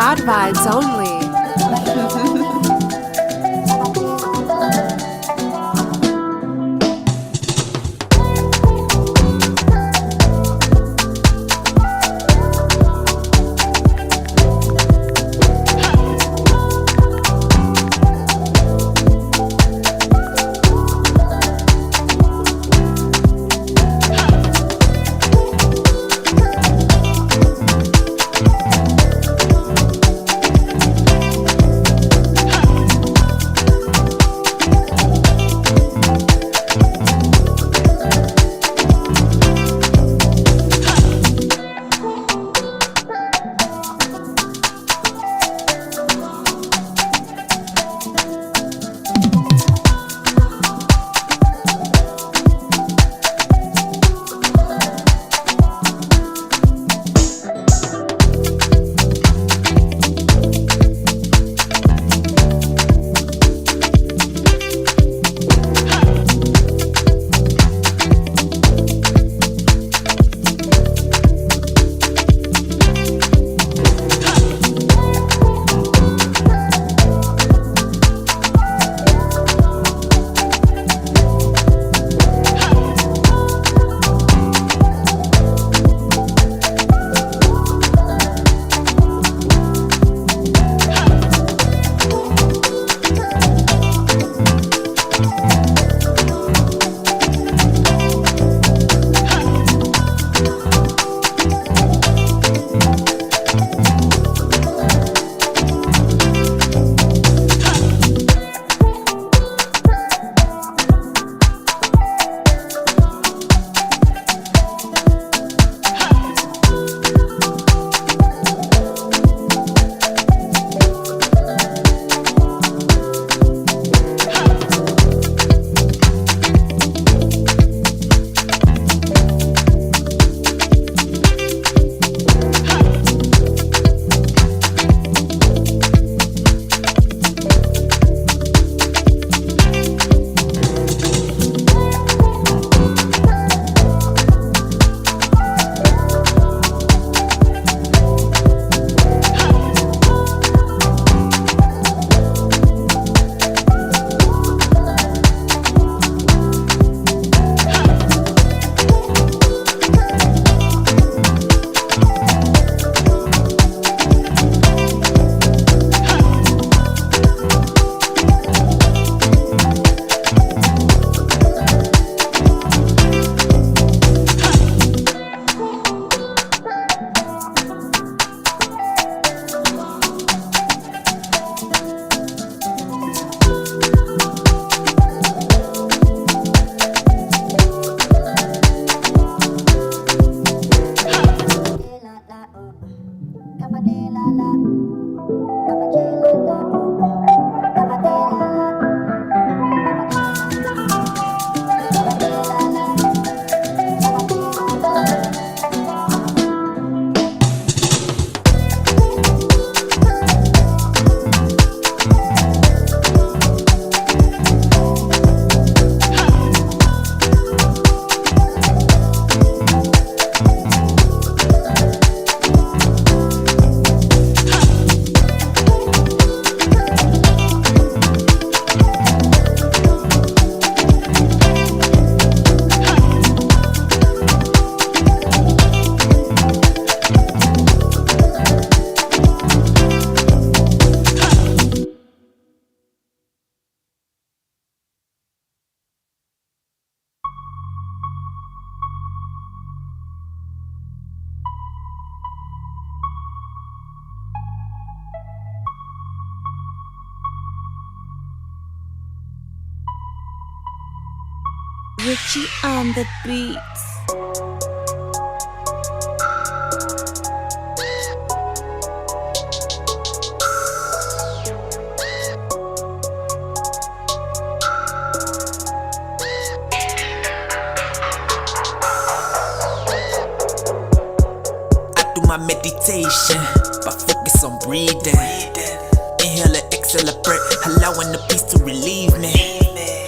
God vibes only. Richie on the beats. I do my meditation, but focus on breathing. Inhale and exhale a breath, allowing the peace to relieve me.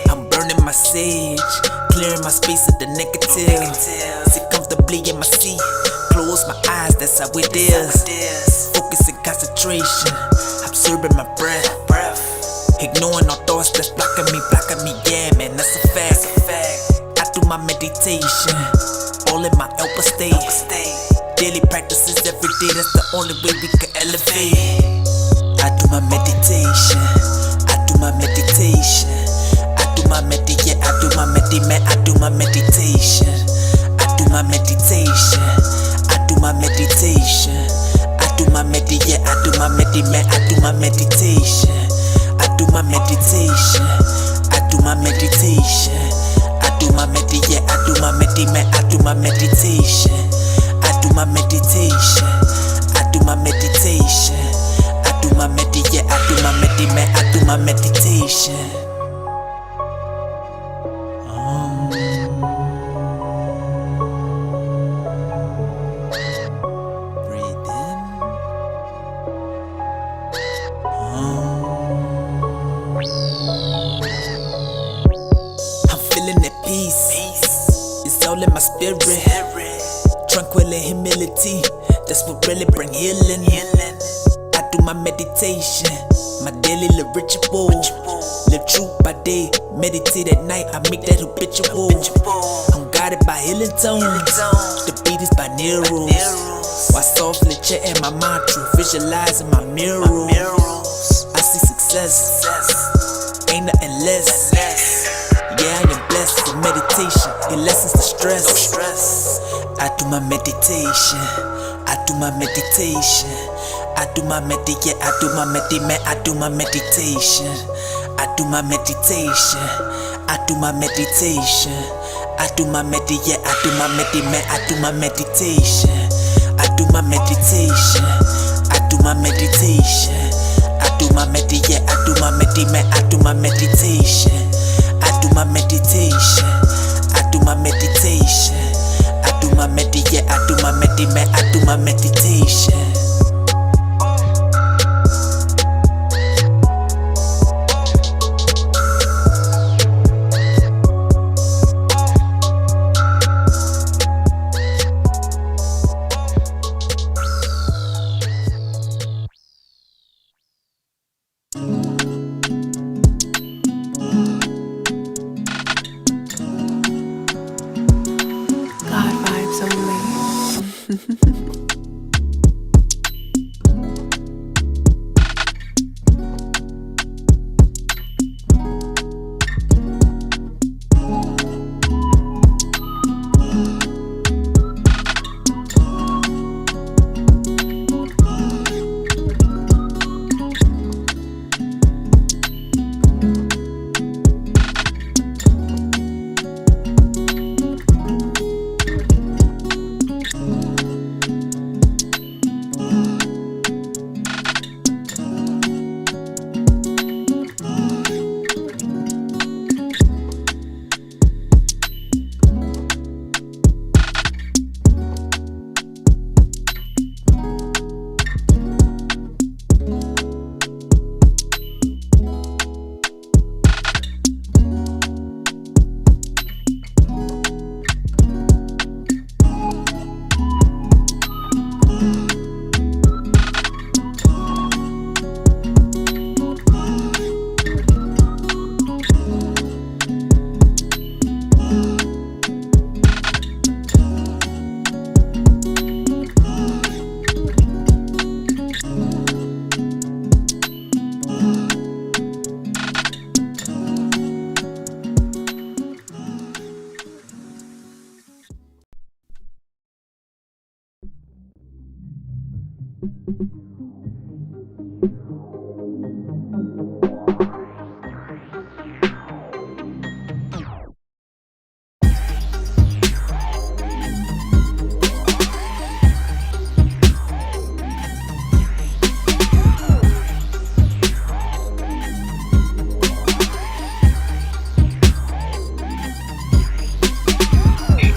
I'm burning my sage, clearing my space of the negative. Sit comfortably in my seat, close my eyes, that's how it is. Focus and concentrate. concentration, observing my breath. Ignoring all thoughts that's blocking me, yeah man, that's a fact. I do my meditation, all in my alpha state. Daily practices every day, that's the only way we can elevate. I do my meditation, I do my meditation, I do my meditation, I do my meditation, I do my meditation, I do my meditation, I do my meditation, I do my meditation, I do my meditation, I do my meditation, I do my meditation, I do my meditation, I do my meditation, I do my meditation, I do my meditation, I do my meditation, I do my meditation, I do my meditation, I do my meditation, I do my meditation. Breathe in. I'm feeling at peace. It's all in my spirit. Tranquil and humility, that's what really bring healing. I do my meditation, my daily ritual. Live true by day, meditate at night, I make that habitual. I'm guided by healing tones, the beat is by neurals. While softly chatting my mantra, visualizing my murals. I see success, ain't nothing less. Yeah, I am blessed with meditation, it lessens the stress. I do my meditation, I do my meditation, I do my meditation, I do my meditation, I do my meditation, I do my meditation, I do my meditation, I do my meditation, I do my meditation, I do my meditation, I do my meditation, I do my meditation, I do my meditation, I do my meditation, I do my meditation, I do my meditation, I do my meditation, I do my meditation, I do my meditation, I do my meditation. God vibes only.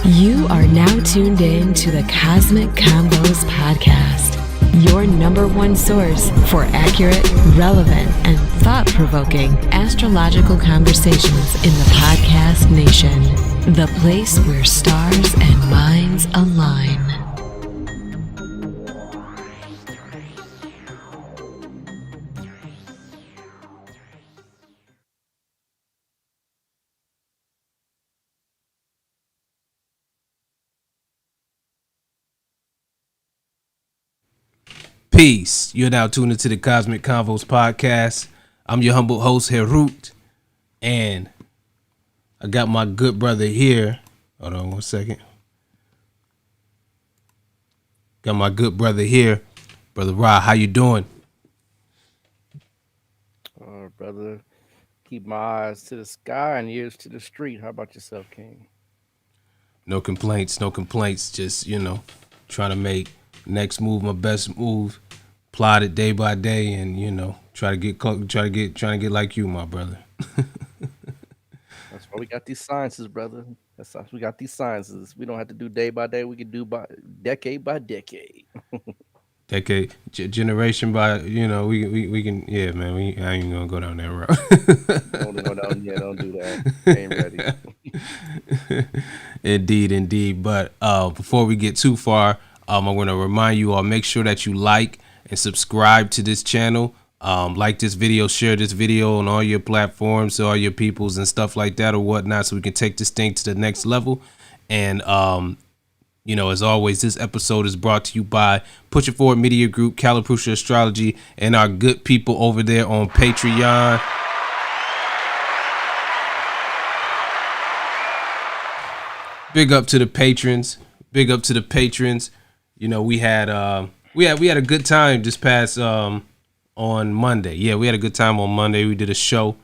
You are now tuned in to the Cosmic Convos podcast, your number one source for accurate, relevant, and thought-provoking astrological conversations in the podcast nation, the place where stars and minds align. Peace. You're now tuned into the Cosmic Convos podcast. I'm your humble host, Herut, and I got my good brother here. Hold on one second. Got my good brother here, Brother Ra. How you doing? Brother, keep my eyes to the sky and ears to the street. How about yourself, King? No complaints, no complaints. Just, trying to make next move my best move, plot it day by day, and trying to get like you, my brother. That's why we got these sciences, brother. That's why we got these sciences. We don't have to do day by day. We can do by decade. Decade, generation by, we can, yeah, man. I ain't gonna go down that route. Don't do that. Ain't ready. Indeed. But before we get too far, I'm going to remind you all, make sure that you like and subscribe to this channel. Like this video, share this video on all your platforms, to all your peoples and stuff like that or whatnot, so we can take this thing to the next level. And, as always, this episode is brought to you by Push It Forward Media Group, Capricorn Astrology, and our good people over there on Patreon. Big up to the patrons. We had a good time this past on Monday. Yeah, we had a good time on Monday. We did a show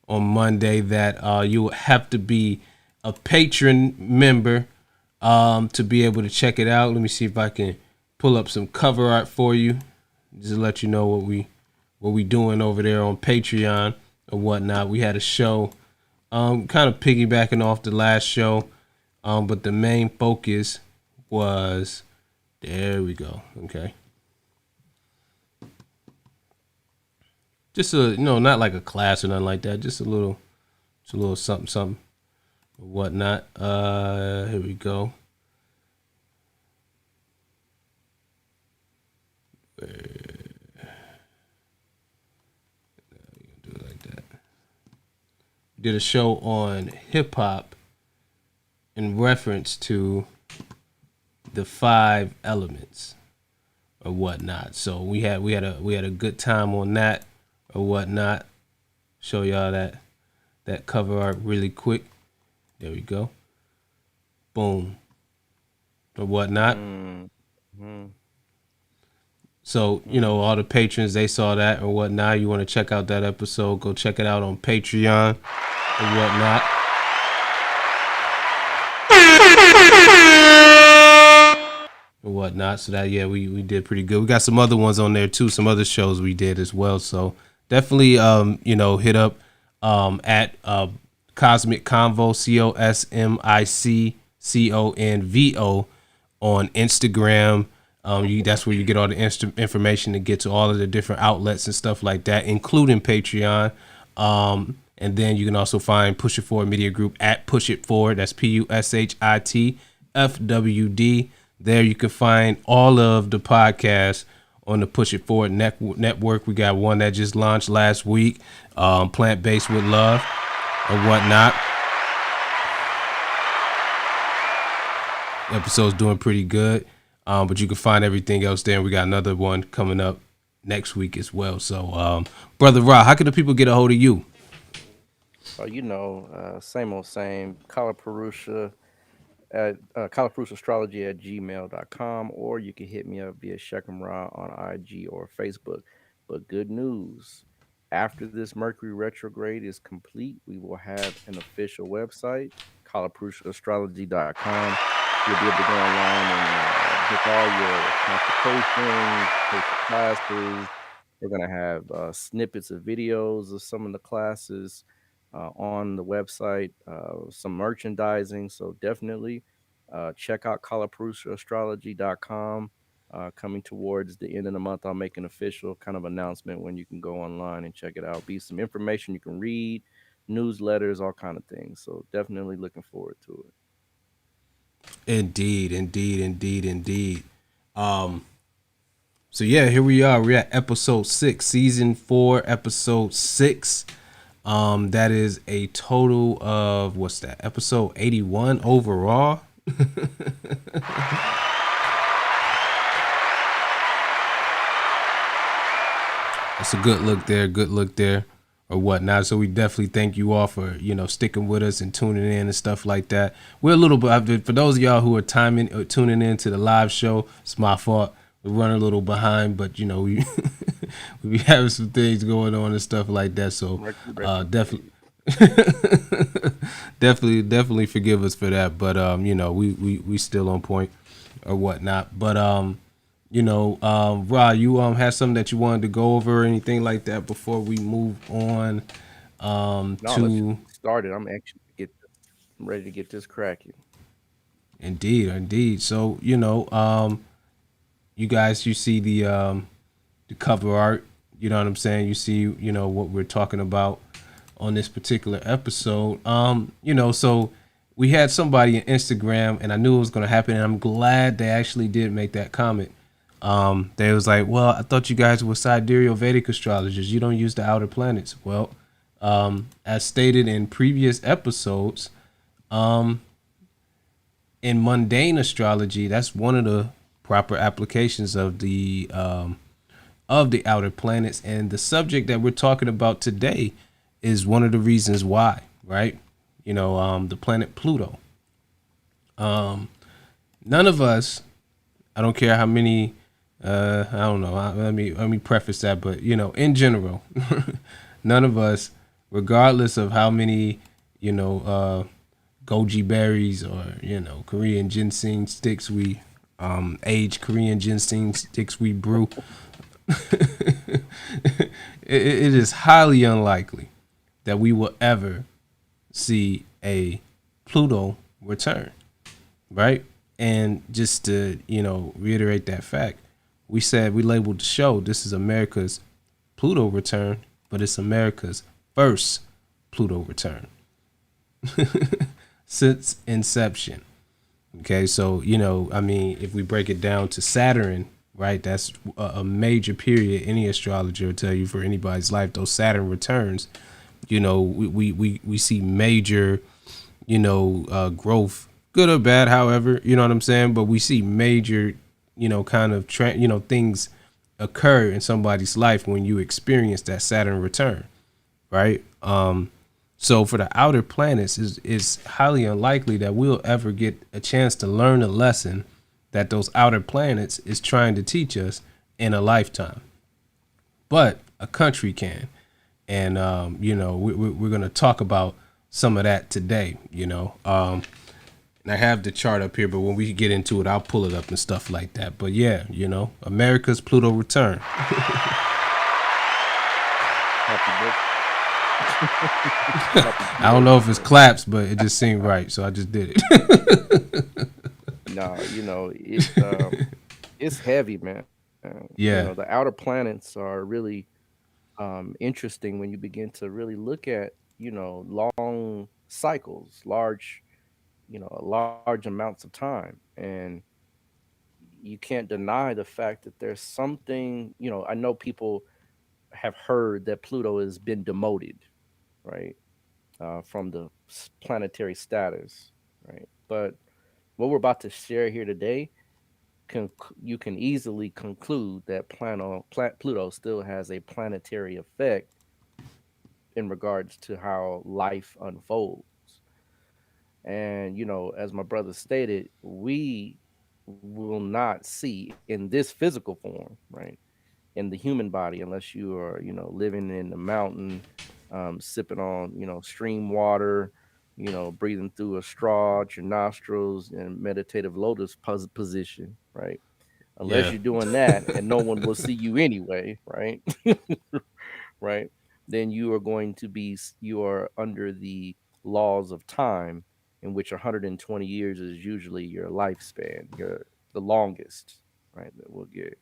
on Monday that you have to be a patron member to be able to check it out. Let me see if I can pull up some cover art for you, just to let you know what we doing over there on Patreon or whatnot. We had a show, kind of piggybacking off the last show, but the main focus was, there we go. Okay. Just not like a class or nothing like that. Just a little something or whatnot. Here we go. Do it like that. Did a show on hip hop in reference to the 5 elements or whatnot. So we had a good time on that or whatnot. Show y'all that cover art really quick. There we go. Boom. Or whatnot. Mm-hmm. So, all the patrons, they saw that or whatnot. You want to check out that episode, go check it out on Patreon or whatnot. Or whatnot. So that, yeah, we did pretty good. We got some other ones on there too, some other shows we did as well. So definitely, hit up at Cosmic Convo, CosmicConvo on Instagram. That's where you get all the information to get to all of the different outlets and stuff like that, including Patreon. And then you can also find Push It Forward Media Group at Push It Forward. That's PUSHITFWD. There you can find all of the podcasts on the Push It Forward network. We got one that just launched last week, Plant Based with Love or whatnot. The episode's doing pretty good. But you can find everything else there. And we got another one coming up next week as well. So, Brother Ra, how can the people get a hold of you? Same old same. Kalaparusha at kalaparushaastrology@gmail.com, or you can hit me up via Shekhem Ra on IG or Facebook. But good news, after this Mercury retrograde is complete, we will have an official website, kalaparushaastrology.com. You'll be able to go online and book all your consultations, take the classes. We're going to have snippets of videos of some of the classes on the website, some merchandising. So definitely check out kalaparushaastrology.com. Coming towards the end of the month, I'll make an official kind of announcement when you can go online and check it out. Be some information you can read, newsletters, all kind of things. So definitely looking forward to it. Indeed. So yeah, here we are. We're at episode 6, season 4, episode 6. That is a total of, what's that? Episode 81 overall. That's a good look there, or whatnot. So we definitely thank you all for sticking with us and tuning in and stuff like that. We're a little bit for those of y'all who are tuning in to the live show. It's my fault. We're running a little behind, but we we be having some things going on and stuff like that. So definitely. definitely forgive us for that, but we still on point or whatnot. But Rod, you had something that you wanted to go over or anything like that before we move on No, let's just to get started. I'm anxious to I'm ready to get this cracking. indeed. So you guys, you see the cover art. You know what I'm saying? You see what we're talking about on this particular episode. So we had somebody on Instagram, and I knew it was going to happen, and I'm glad they actually did make that comment. They was like, well, I thought you guys were sidereal Vedic astrologers. You don't use the outer planets. Well, as stated in previous episodes, in mundane astrology, that's one of the proper applications of the outer planets, and the subject that we're talking about today is one of the reasons why, right? The planet Pluto. None of us, I don't care how many, I don't know. Let me preface that, but in general, none of us, regardless of how many, goji berries or Korean ginseng sticks we, aged Korean ginseng sticks we brew, it is highly unlikely that we will ever see a Pluto return, right? And just to reiterate that fact, we said we labeled the show. This is America's Pluto return, but it's America's first Pluto return since inception. Okay, so if we break it down to Saturn, right? That's a major period. Any astrologer will tell you for anybody's life, those Saturn returns. We see major, growth, good or bad. However, you know what I'm saying. But we see major, kind of things occur in somebody's life when you experience that Saturn return, right? So for the outer planets, it's highly unlikely that we'll ever get a chance to learn a lesson that those outer planets is trying to teach us in a lifetime. But a country can. And, we're going to talk about some of that today, and I have the chart up here, but when we get into it, I'll pull it up and stuff like that. But yeah, America's Pluto return. I don't know if it's claps, but it just seemed right, so I just did it. No, it's heavy, man. Yeah, The outer planets are really interesting when you begin to really look at long cycles, large amounts of time, and you can't deny the fact that there's something. I know people have heard that Pluto has been demoted, right, from the planetary status, right? But what we're about to share here today, you can easily conclude that Pluto still has a planetary effect in regards to how life unfolds. And as my brother stated, we will not see in this physical form, right, in the human body, unless you are living in the mountain, sipping on stream water, breathing through a straw at your nostrils in meditative lotus position, right? Unless yeah, you're doing that and no one will see you anyway, right? Right? Then you are under the laws of time, in which 120 years is usually your lifespan, the longest, right? That we'll get.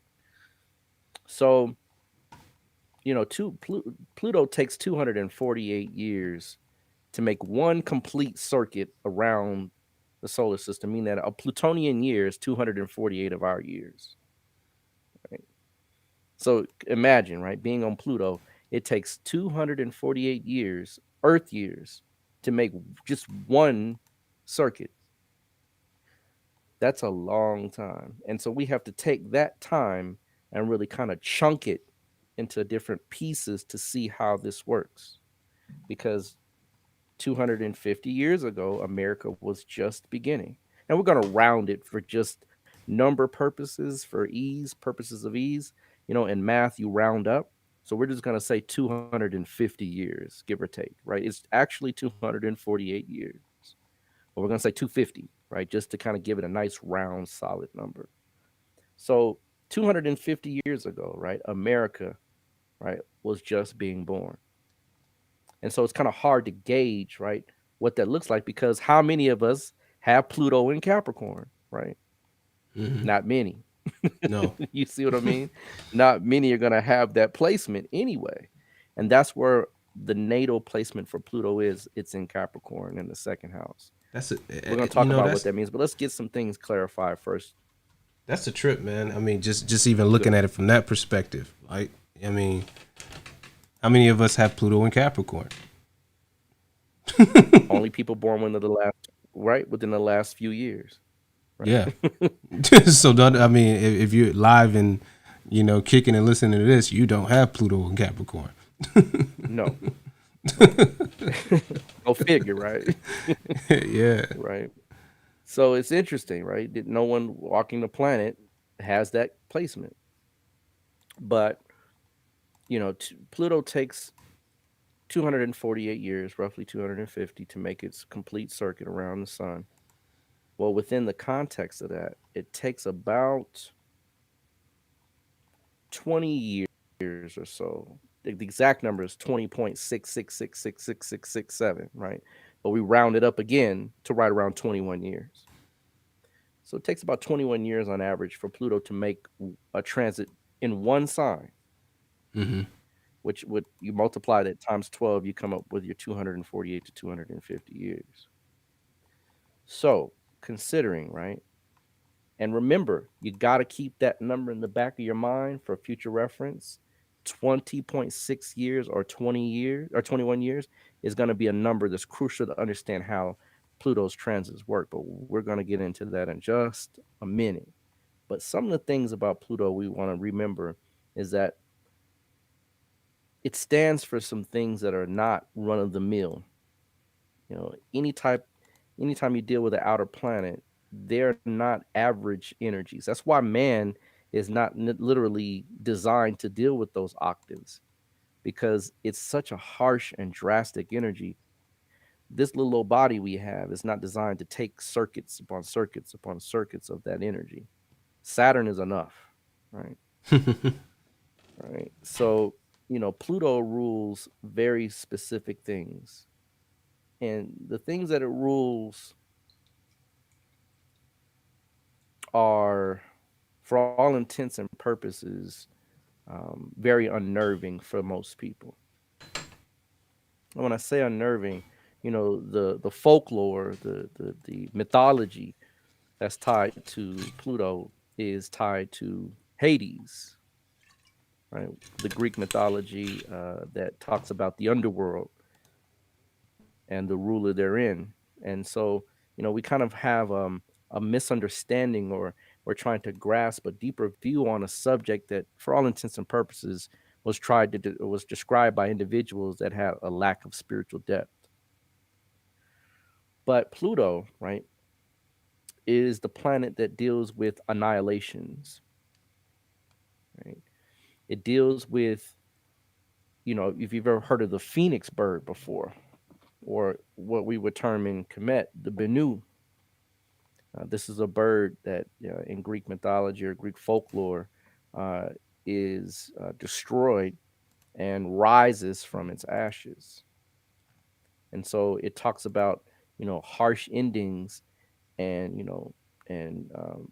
So, Pluto takes 248 years to make one complete circuit around the solar system, meaning that a Plutonian year is 248 of our years. Right? So imagine, right, being on Pluto, it takes 248 years, Earth years, to make just one circuit. That's a long time. And so we have to take that time and really kind of chunk it into different pieces to see how this works. Because 250 years ago, America was just beginning. And we're going to round it for just number purposes, for ease, purposes of ease. In math, you round up. So we're just going to say 250 years, give or take, right? It's actually 248 years. But we're going to say 250, right? Just to kind of give it a nice round, solid number. So 250 years ago, right? America, right, was just being born. And so it's kind of hard to gauge, right, what that looks like because how many of us have Pluto in Capricorn, right? Hmm. Not many. No. You see what I mean? Not many are going to have that placement anyway. And that's where the natal placement for Pluto is. It's in Capricorn in the second house. That's a We're going to you talk know about what that means, but let's get some things clarified first. that's a trip, man. I mean, just even looking Good. at it from that perspective, like, I mean, how many of us have Pluto in Capricorn? Only people born within the last, right, within the last few years, right? Yeah. So don't, I mean, if you're live and kicking and listening to this, you don't have Pluto in Capricorn. No, right. Go figure, right? Yeah. Right. So it's interesting, right? That no one walking the planet has that placement. But, Pluto takes 248 years, roughly 250, to make its complete circuit around the sun. Well, within the context of that, it takes about 20 years or so. The exact number is 20.666666667, right? But we round it up again to right around 21 years. So it takes about 21 years on average for Pluto to make a transit in one sign, Hmm. which would you multiply that times 12, you come up with your 248 to 250 years. So, considering, right? And remember, you got to keep that number in the back of your mind for future reference. 20.6 years or 20 years or 21 years is going to be a number that's crucial to understand how Pluto's transits work. But we're going to get into that in just a minute. But some of the things about Pluto we want to remember is that it stands for some things that are not run of the mill. You know, anytime you deal with an outer planet, they're not average energies. That's why man is not literally designed to deal with those octaves because it's such a harsh and drastic energy. This little old body we have is not designed to take circuits upon circuits upon circuits of that energy. Saturn is enough, right? Right. So, Pluto rules very specific things. And the things that it rules are, for all intents and purposes, very unnerving for most people. And when I say unnerving, the folklore, the mythology that's tied to Pluto is tied to Hades, right? The Greek mythology that talks about the underworld and the ruler therein. And so, we kind of have a misunderstanding or we're trying to grasp a deeper view on a subject that, for all intents and purposes, was described by individuals that had a lack of spiritual depth. But Pluto, right, is the planet that deals with annihilations, right? It deals with, if you've ever heard of the phoenix bird before, or what we would term in Kemet, the Benu. This is a bird that in Greek mythology or Greek folklore uh, is destroyed and rises from its ashes. And so it talks about, harsh endings and,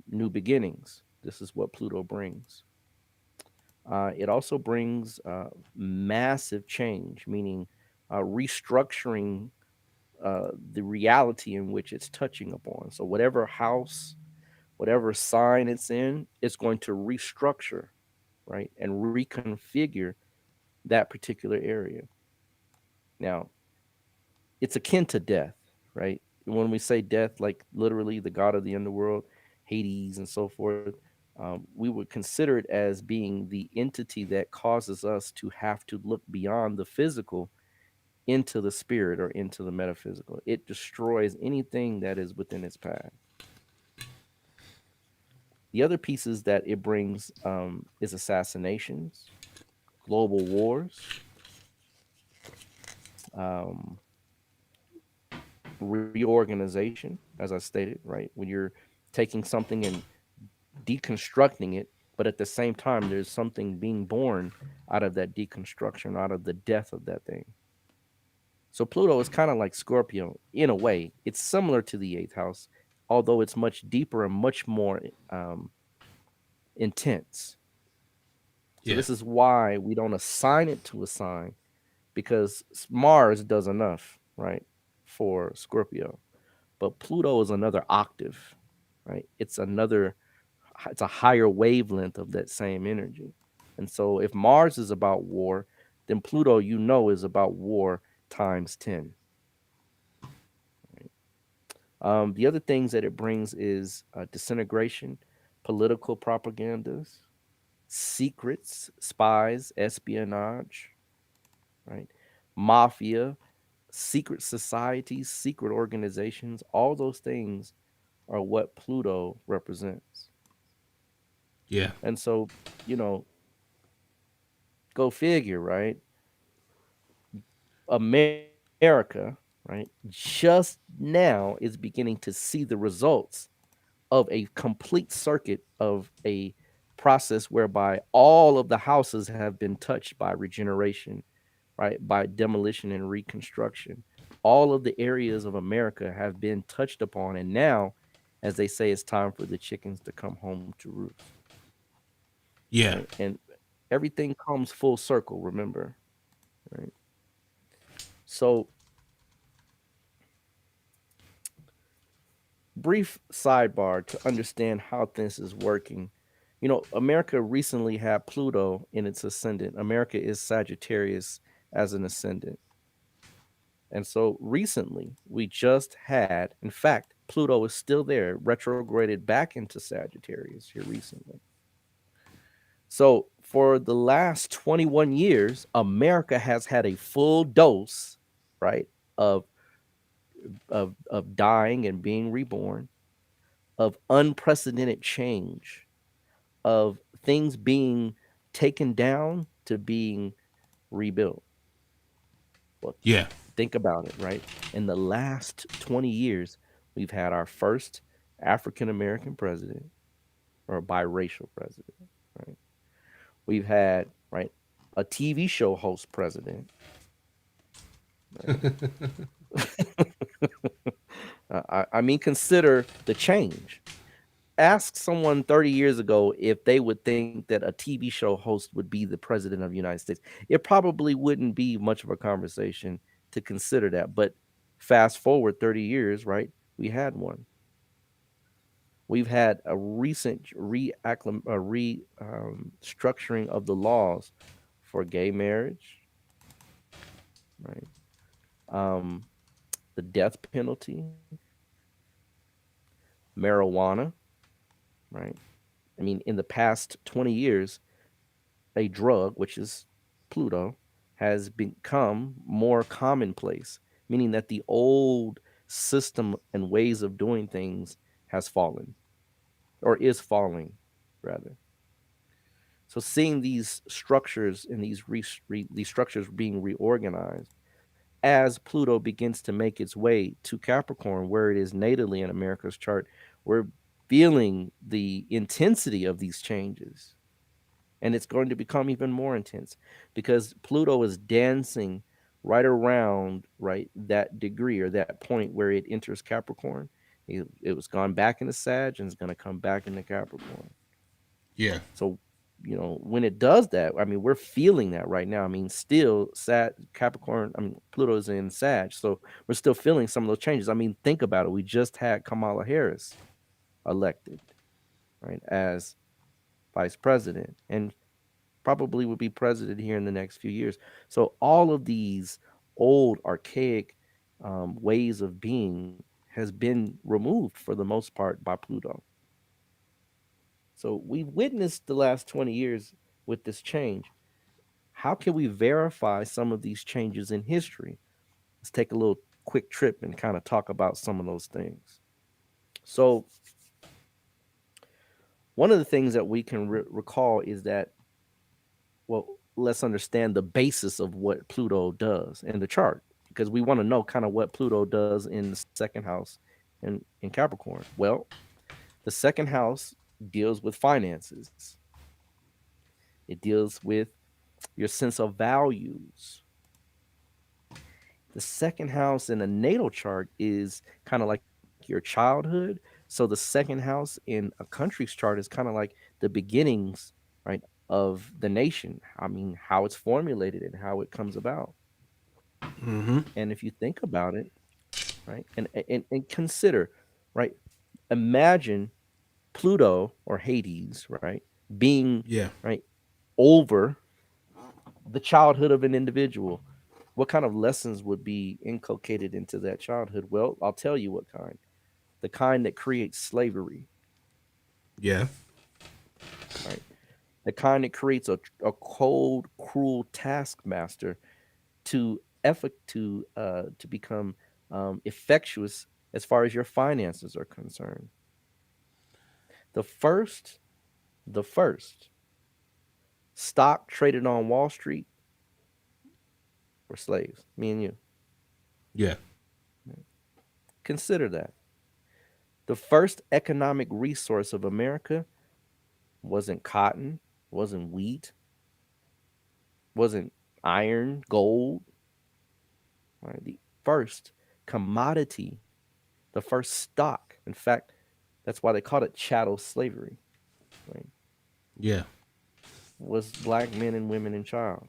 new beginnings. This is what Pluto brings. It also brings massive change, meaning restructuring the reality in which it's touching upon. So, whatever house, whatever sign it's in, it's going to restructure, right, and reconfigure that particular area. Now, it's akin to death, right? When we say death, like literally the god of the underworld, Hades, and so forth, We would consider it as being the entity that causes us to have to look beyond the physical into the spirit or into the metaphysical. It destroys anything that is within its path. The other pieces that it brings is assassinations, global wars, um, reorganization, as I stated, right? When you're taking something and deconstructing it, but at the same time, there's something being born out of that deconstruction, out of the death of that thing. So Pluto is kind of like Scorpio in a way. It's similar to the eighth house, although it's much deeper and much more intense. So Yeah. this is why we don't assign it to a sign because Mars does enough, right, for Scorpio. But Pluto is another octave, right? It's a higher wavelength of that same energy. And so if Mars is about war, then Pluto, is about war times 10. The other things that it brings is disintegration, political propagandas, secrets, spies, espionage, right? Mafia, secret societies, secret organizations, all those things are what Pluto represents. Yeah. And so, you know, go figure, right? America, right, just now is beginning to see the results of a complete circuit of a process whereby all of the houses have been touched by regeneration, right? By demolition and reconstruction. All of the areas of America have been touched upon. And now, as they say, it's time for the chickens to come home to roost, Yeah. right? And everything comes full circle, remember, right? So, brief sidebar to understand how this is working. America recently had Pluto in its ascendant. America is Sagittarius as an ascendant. And so recently, we just had, in fact, Pluto is still there, retrograded back into Sagittarius here recently. So for the last 21 years, America has had a full dose, right, of of dying and being reborn, of unprecedented change, of things being taken down to being rebuilt. Well, Yeah. think about it, right? In the last 20 years, we've had our first African American president or biracial president, right? We've had, right, a TV show host president, right? I mean, consider the change. Ask someone 30 years ago if they would think that a TV show host would be the president of the United States. It probably wouldn't be much of a conversation to consider that. But fast forward 30 years, right? We had one. We've had a recent structuring of the laws for gay marriage, right? Um, the death penalty, marijuana, right? I mean, in the past 20 years, a drug, which is Pluto, has become more commonplace, meaning that the old system and ways of doing things has fallen or is falling, rather. So seeing these structures and these structures being reorganized as Pluto begins to make its way to Capricorn, where it is natively in America's chart, we're feeling the intensity of these changes, and it's going to become even more intense because Pluto is dancing right around that degree or that point where it enters Capricorn. It was gone back into Sag and it's going to come back into Capricorn. Yeah. So, when it does that, I mean, we're feeling that right now. I mean, still Capricorn, I mean, Pluto's in Sag, so we're still feeling some of those changes. I mean, think about it. We just had Kamala Harris elected, right, as vice president, and probably will be president here in the next few years. So all of these old archaic ways of being has been removed for the most part by Pluto. So we've witnessed the last 20 years with this change. How can we verify some of these changes in history? Let's take a little quick trip and kind of talk about some of those things. So, one of the things that we can recall is that, well, let's understand the basis of what Pluto does in the chart, because we want to know kind of what Pluto does in the second house in Capricorn. Well, the second house deals with finances, it deals with your sense of values. The second house in a natal chart is kind of like your childhood. So the second house in a country's chart is kind of like the beginnings, right, of the nation. I mean, how it's formulated and how it comes about. Mm-hmm. And if you think about it, right, and consider, right, imagine Pluto or Hades, right, being Yeah. right over the childhood of an individual. What kind of lessons would be inculcated into that childhood? Well, I'll tell you what kind. The kind that creates slavery, Yeah. right? The kind that creates a cold, cruel taskmaster to become effectuous as far as your finances are concerned. The first, the first stock traded on Wall Street were slaves, me and you. Yeah. Consider that. The first economic resource of America wasn't cotton, wasn't wheat, wasn't iron, gold. Right? The first commodity, the first stock. In fact, that's why they called it chattel slavery. Right? Yeah. Was black men and women and child.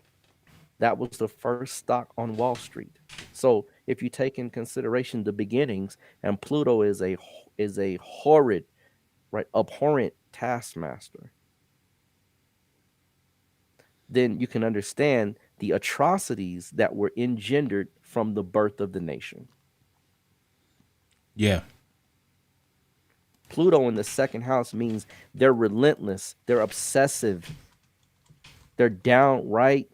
That was the first stock on Wall Street. So if you take in consideration the beginnings, and Pluto is a horrid, right, abhorrent taskmaster, then you can understand the atrocities that were engendered from the birth of the nation. Yeah. Pluto in the second house means they're relentless, they're obsessive, they're downright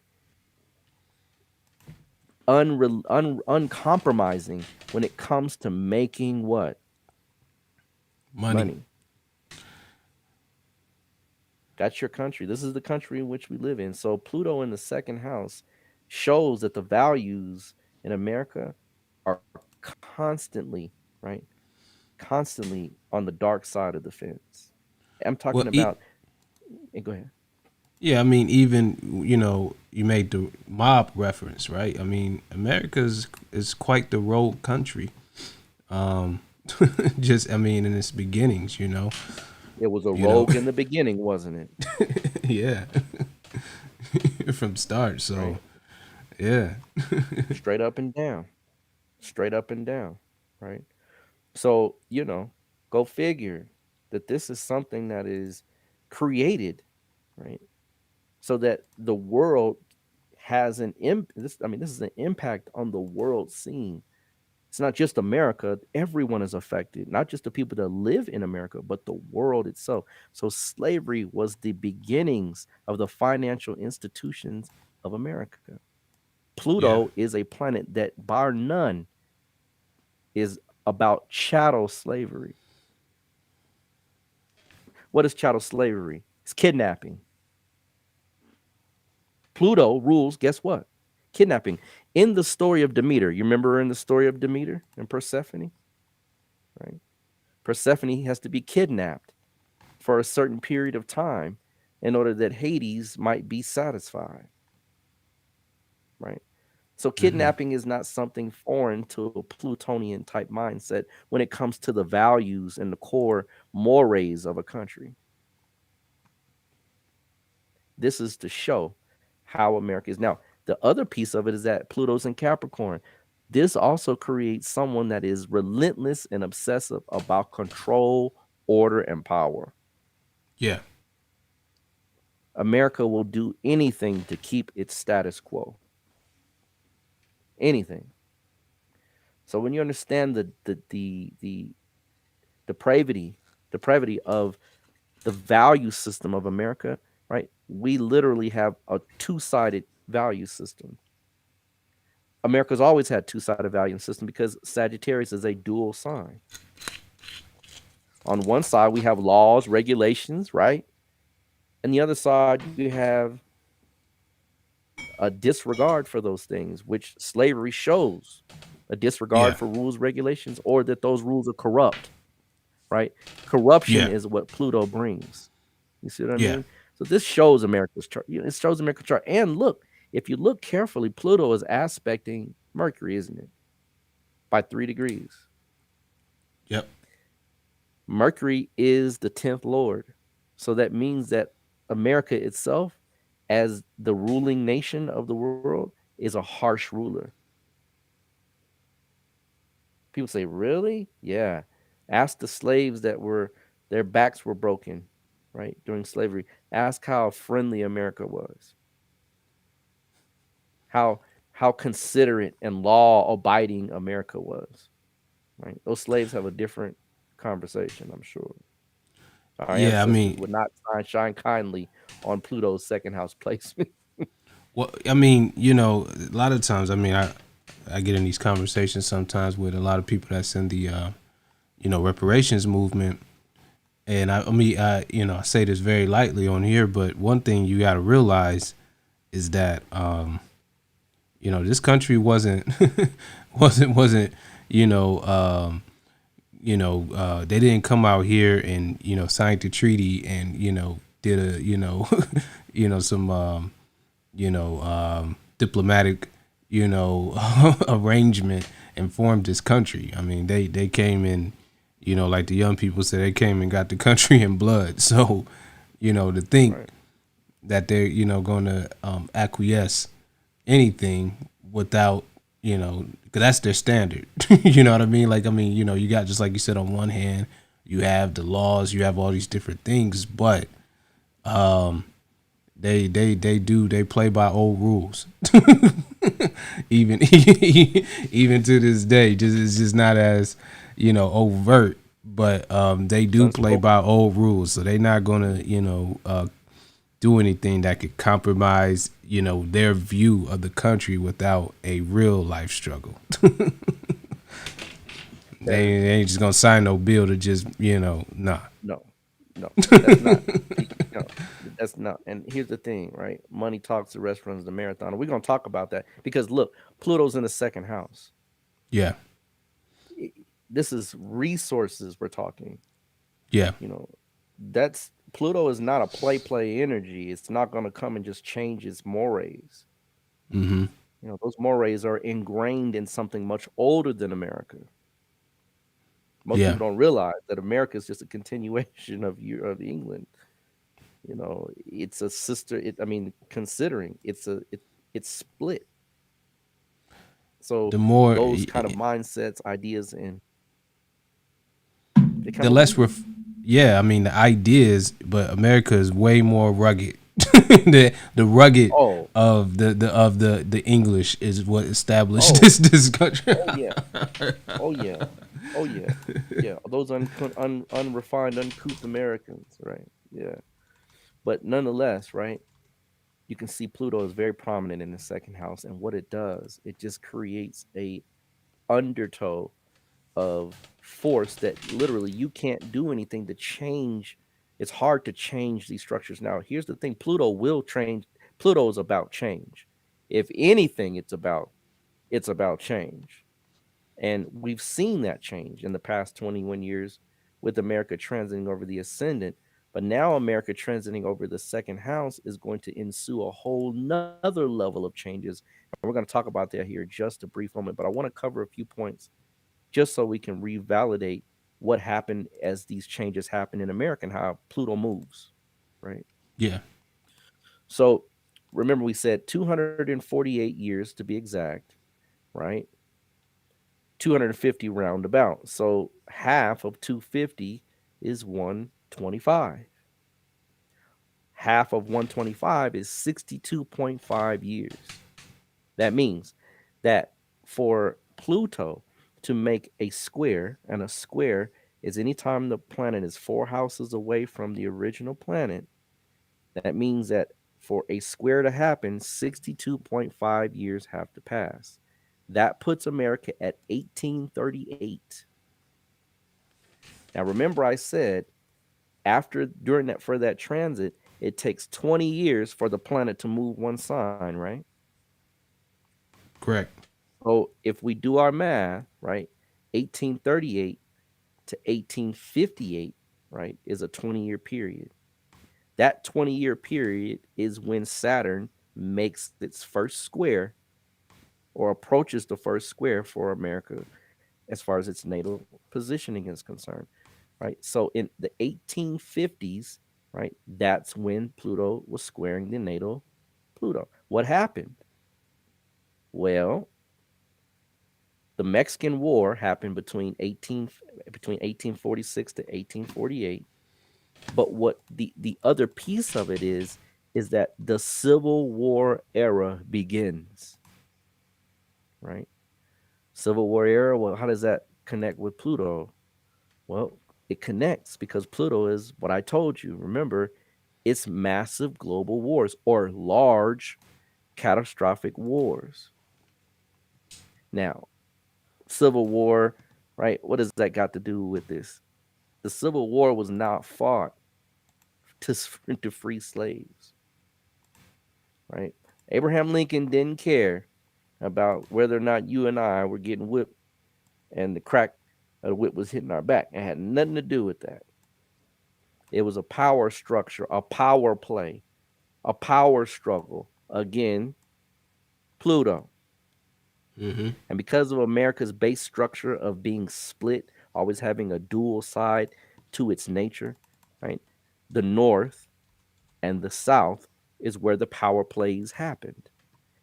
uncompromising when it comes to making what? Money. Money. That's your country. This is the country in which we live in. So Pluto in the second house shows that the values in America are constantly, right? Constantly on the dark side of the fence. I'm Well, talking about, go ahead. yeah. I mean, even you made the mob reference, right? I mean, America is quite the rogue country. Um, just I mean, in its beginnings, It was a you know, rogue in the beginning, wasn't it? yeah, from start. Right? So yeah, Straight up and down. Straight up and down. Right? So, go figure that this is something that is created, right? So that the world has this is an impact on the world scene. It's not just America, everyone is affected, not just the people that live in America, but the world itself. So slavery was the beginnings of the financial institutions of America. yeah, Pluto is a planet that, bar none, is about chattel slavery. What is chattel slavery? It's kidnapping. Pluto rules, guess what? Kidnapping. In the story of Demeter, you remember in the story of Demeter and Persephone, right? Persephone has to be kidnapped for a certain period of time in order that Hades might be satisfied, right? So hmm, kidnapping is not something foreign to a Plutonian type mindset when it comes to the values and the core mores of a country. This is to show how America is. Now, the other piece of it is that Pluto's in Capricorn. This also creates someone that is relentless and obsessive about control, order, and power. yeah, America will do anything to keep its status quo. Anything. So when you understand the depravity of the value system of America, right? We literally have a two-sided value system. America's always had two-sided value system because Sagittarius is a dual sign. On one side, we have laws, regulations, right? And the other side, you have a disregard for those things, which slavery shows a disregard Yeah. for rules, regulations, or that those rules are corrupt, right? Corruption Yeah. is what Pluto brings. You see what I Yeah. mean? So this shows America's chart. It shows America's chart. And look, if you look carefully, Pluto is aspecting Mercury, isn't it? By 3 degrees. Yep. Mercury is the 10th lord. So that means that America itself, as the ruling nation of the world, is a harsh ruler. People say, really? Yeah. Ask the slaves that were, their backs were broken, right, during slavery. Ask how friendly America was, how how considerate and law abiding America was, right? Those slaves have a different conversation, I'm sure. Our Yeah. I ancestors mean, would not shine kindly on Pluto's second house placement. well, I mean, you know, a lot of times, I mean, I get in these conversations sometimes with a lot of people that's in the you know, reparations movement. And I mean, you know, I say this very lightly on here, but one thing you got to realize is that, you know, this country wasn't, wasn't, they didn't come out here and, you know, signed the treaty and, you know, did a, you know, some, diplomatic, arrangement and formed this country. I mean, they came in, you know, like the young people say, they came and got the country in blood. So, you know, to think Right. that they're, you know, going to acquiesce anything without, you know, because that's their standard. You know what I mean? Like, I mean, you know, you got, just like you said, on one hand, you have the laws, you have all these different things, but they play by old rules. even even to this day, just it's just not as, you know, overt, but they do play Unspoken. by old rules, so they're not gonna, you know, do anything that could compromise, you know, their view of the country without a real life struggle. Yeah. They ain't just gonna sign no bill to just, you know, nah. No, no, that's not. No, that's not. And here's the thing, right? Money talks, the rest runs the marathon. And we're gonna talk about that because look, Pluto's in the second house. Yeah, I- This is resources we're talking. yeah, You know, that's Pluto is not a play energy. It's not gonna come and just change its mores. mm-hmm, You know, those mores are ingrained in something much older than America. Most yeah. people don't realize that America is just a continuation of England. You know, it's a sister. I mean, considering it's split. So The more, those kind of mindsets, ideas, and they kind the of less linger. yeah, I mean the ideas, but America is way more rugged. The rugged Oh, of the English is what established oh, this country. oh yeah, oh yeah, oh yeah, yeah. Those unrefined, uncouth Americans, right? Yeah, but nonetheless, right? You can see Pluto is very prominent in the second house, and what it does, it just creates a undertow of force that literally you can't do anything to change. It's hard to change these structures. Now, here's the thing: Pluto will change. Pluto is about change. If anything, it's about change. And we've seen that change in the past 21 years with America transiting over the ascendant. But now America transiting over the second house is going to ensue a whole nother level of changes. And we're going to talk about that here in just a brief moment. But I want to cover a few points just so we can revalidate what happened as these changes happen in America and how Pluto moves, right? Yeah, So remember, we said 248 years to be exact, right? 250 roundabout. So half of 250 is 125. Half of 125 is 62.5 years. That means that for Pluto to make a square, and a square is anytime the planet is 4 houses away from the original planet, that means that for a square to happen, 62.5 years have to pass. That puts America at 1838. Now, remember, I said during that for that transit, it takes 20 years for the planet to move one sign, right? Correct. So if we do our math, right, 1838 to 1858, right, is a 20-year period. That 20-year period is when Saturn makes its first square or approaches the first square for America as far as its natal positioning is concerned, right? So in the 1850s, right, that's when Pluto was squaring the natal Pluto. What happened? Well, the Mexican War happened between 1846 to 1848. But what the other piece of it is that the Civil War era begins, right? Civil War era. Well, how does that connect with Pluto? Well, it connects because Pluto is what I told you. Remember, it's massive global wars or large catastrophic wars. Now, Civil War, right? What does that got to do with this? The Civil War was not fought to free slaves, right? Abraham Lincoln didn't care about whether or not you and I were getting whipped and the crack of the whip was hitting our back. It had nothing to do with that. It was a power structure, a power play, a power struggle. Again, Pluto. Mm-hmm. And because of America's base structure of being split, always having a dual side to its nature, right? The North and the South is where the power plays happened.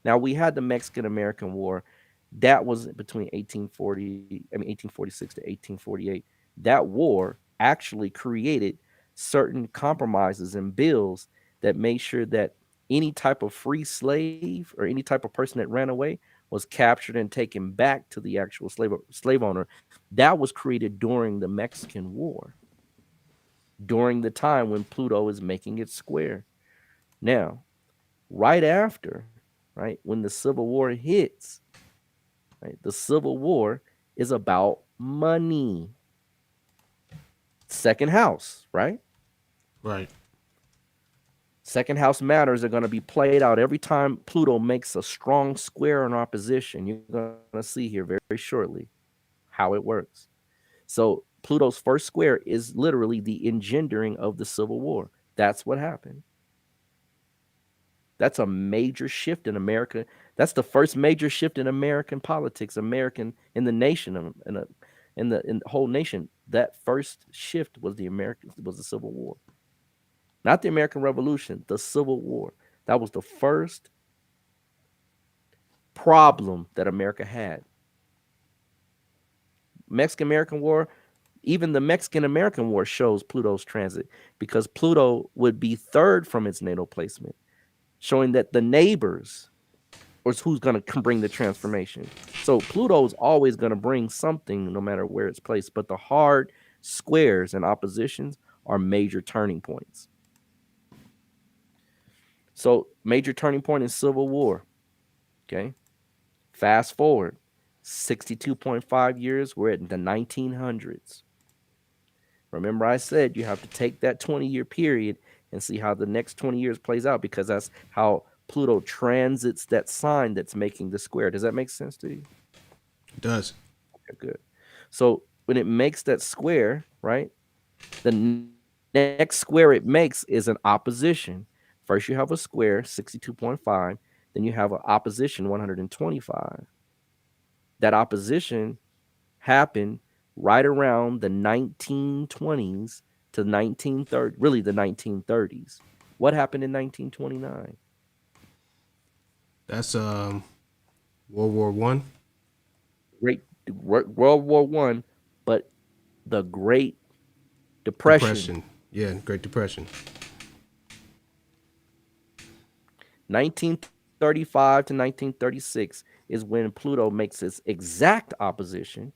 Now we had the Mexican American War. That was between 1846 to 1848. That war actually created certain compromises and bills that made sure that any type of free slave or any type of person that ran away was captured and taken back to the actual slave owner. That was created during the Mexican War, during the time when Pluto is making it square. Now, right after, right, when the Civil War hits, right, the Civil War is about money. Second house, right? Right. Second house matters are going to be played out every time Pluto makes a strong square in opposition. You're going to see here very shortly how it works. So Pluto's first square is literally the engendering of the Civil War. That's what happened. That's a major shift in America. That's the first major shift in American politics, American in the nation, in the whole nation. That first shift was the Civil War, not the American Revolution, the Civil War. That was the first problem that America had. Mexican American War, even the Mexican American War shows Pluto's transit because Pluto would be third from its natal placement, showing that the neighbors or who's going to bring the transformation. So Pluto is always going to bring something no matter where it's placed, but the hard squares and oppositions are major turning points. So major turning point in Civil War. Okay. Fast forward 62.5 years, we're at the 1900s. Remember I said you have to take that 20-year period and see how the next 20 years plays out because that's how Pluto transits that sign that's making the square. Does that make sense to you? It does. Okay, good. So when it makes that square, right, the next square it makes is an opposition. First you have a square, 62.5, then you have an opposition, 125. That opposition happened right around the 1920s to 1930, really the 1930s. What happened in 1929? That's World War One. Great World War One, but the Great Depression. Depression. Yeah, Great Depression. 1935 to 1936 is when Pluto makes its exact opposition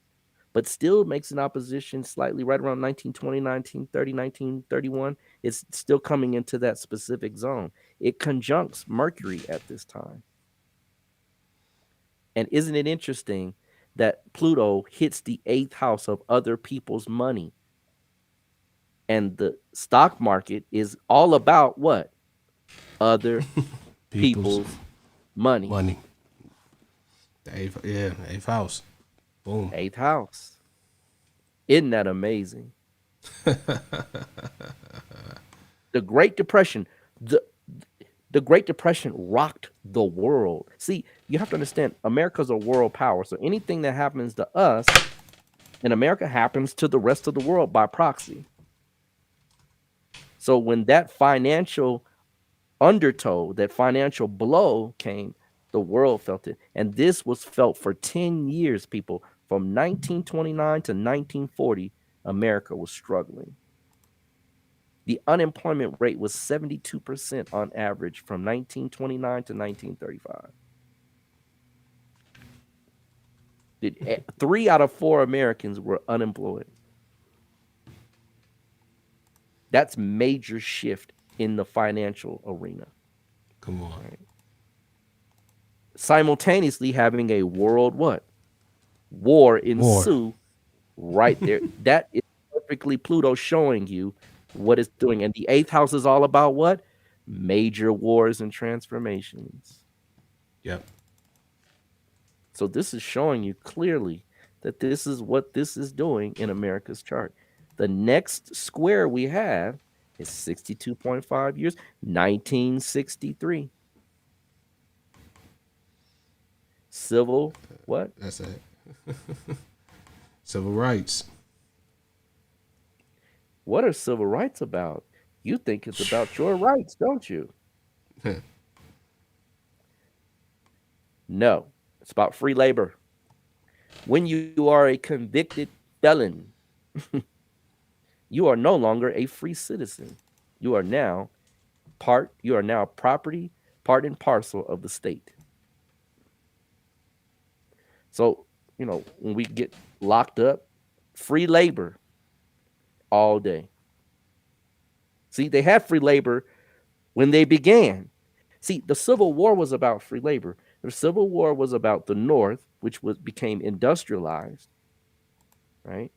but still makes an opposition slightly right around 1920, 1930, 1931. It's still coming into that specific zone. It conjuncts Mercury at this time. And isn't it interesting that Pluto hits the 8th house of other people's money? And the stock market is all about what? Other People's people's money. money. Eighth house. Boom. 8th house. Isn't that amazing? The Great Depression, the Great Depression rocked the world. See, you have to understand, America's a world power. So anything that happens to us in America happens to the rest of the world by proxy. So when that financial undertow, that financial blow came, the world felt it. And this was felt for 10 years, people. From 1929 to 1940, America was struggling. The unemployment rate was 72% on average from 1929 to 1935. 3 out of 4 Americans were unemployed. That's major shift in the financial arena. Come on. Right. Simultaneously having a world what? War ensue right there. That is perfectly Pluto showing you what it's doing. And the 8th house is all about what? Major wars and transformations. Yep. So this is showing you clearly that this is what this is doing in America's chart. The next square we have is 62.5 years, 1963. Civil, what? That's it. Civil rights. What are civil rights about? You think it's about your rights, don't you? No, it's about free labor. When you are a convicted felon, you are no longer a free citizen. You are now property, part and parcel of the state. So, when we get locked up, free labor all day. See, they had free labor when they began. See, the Civil War was about free labor. The Civil War was about the North, which became industrialized, right?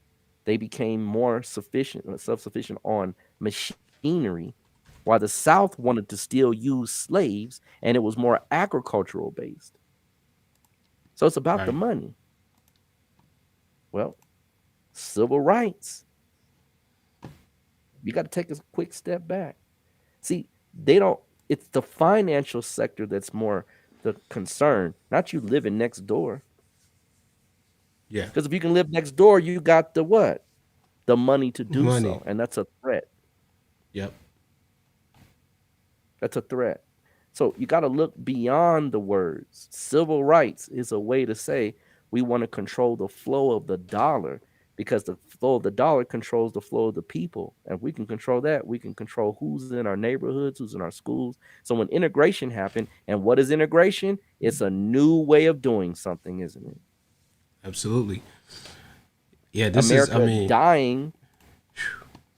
They became more self-sufficient on machinery, while the South wanted to still use slaves, and it was more agricultural based. So it's about the money. Well, civil rights. You got to take a quick step back. See, it's the financial sector that's more the concern, not you living next door. Yeah. Because if you can live next door, you got the what? The money to do so. And that's a threat. Yep. That's a threat. So you got to look beyond the words. Civil rights is a way to say we want to control the flow of the dollar, because the flow of the dollar controls the flow of the people. And if we can control that, we can control who's in our neighborhoods, who's in our schools. So when integration happened, and what is integration? It's a new way of doing something, isn't it? Absolutely. Yeah, America dying.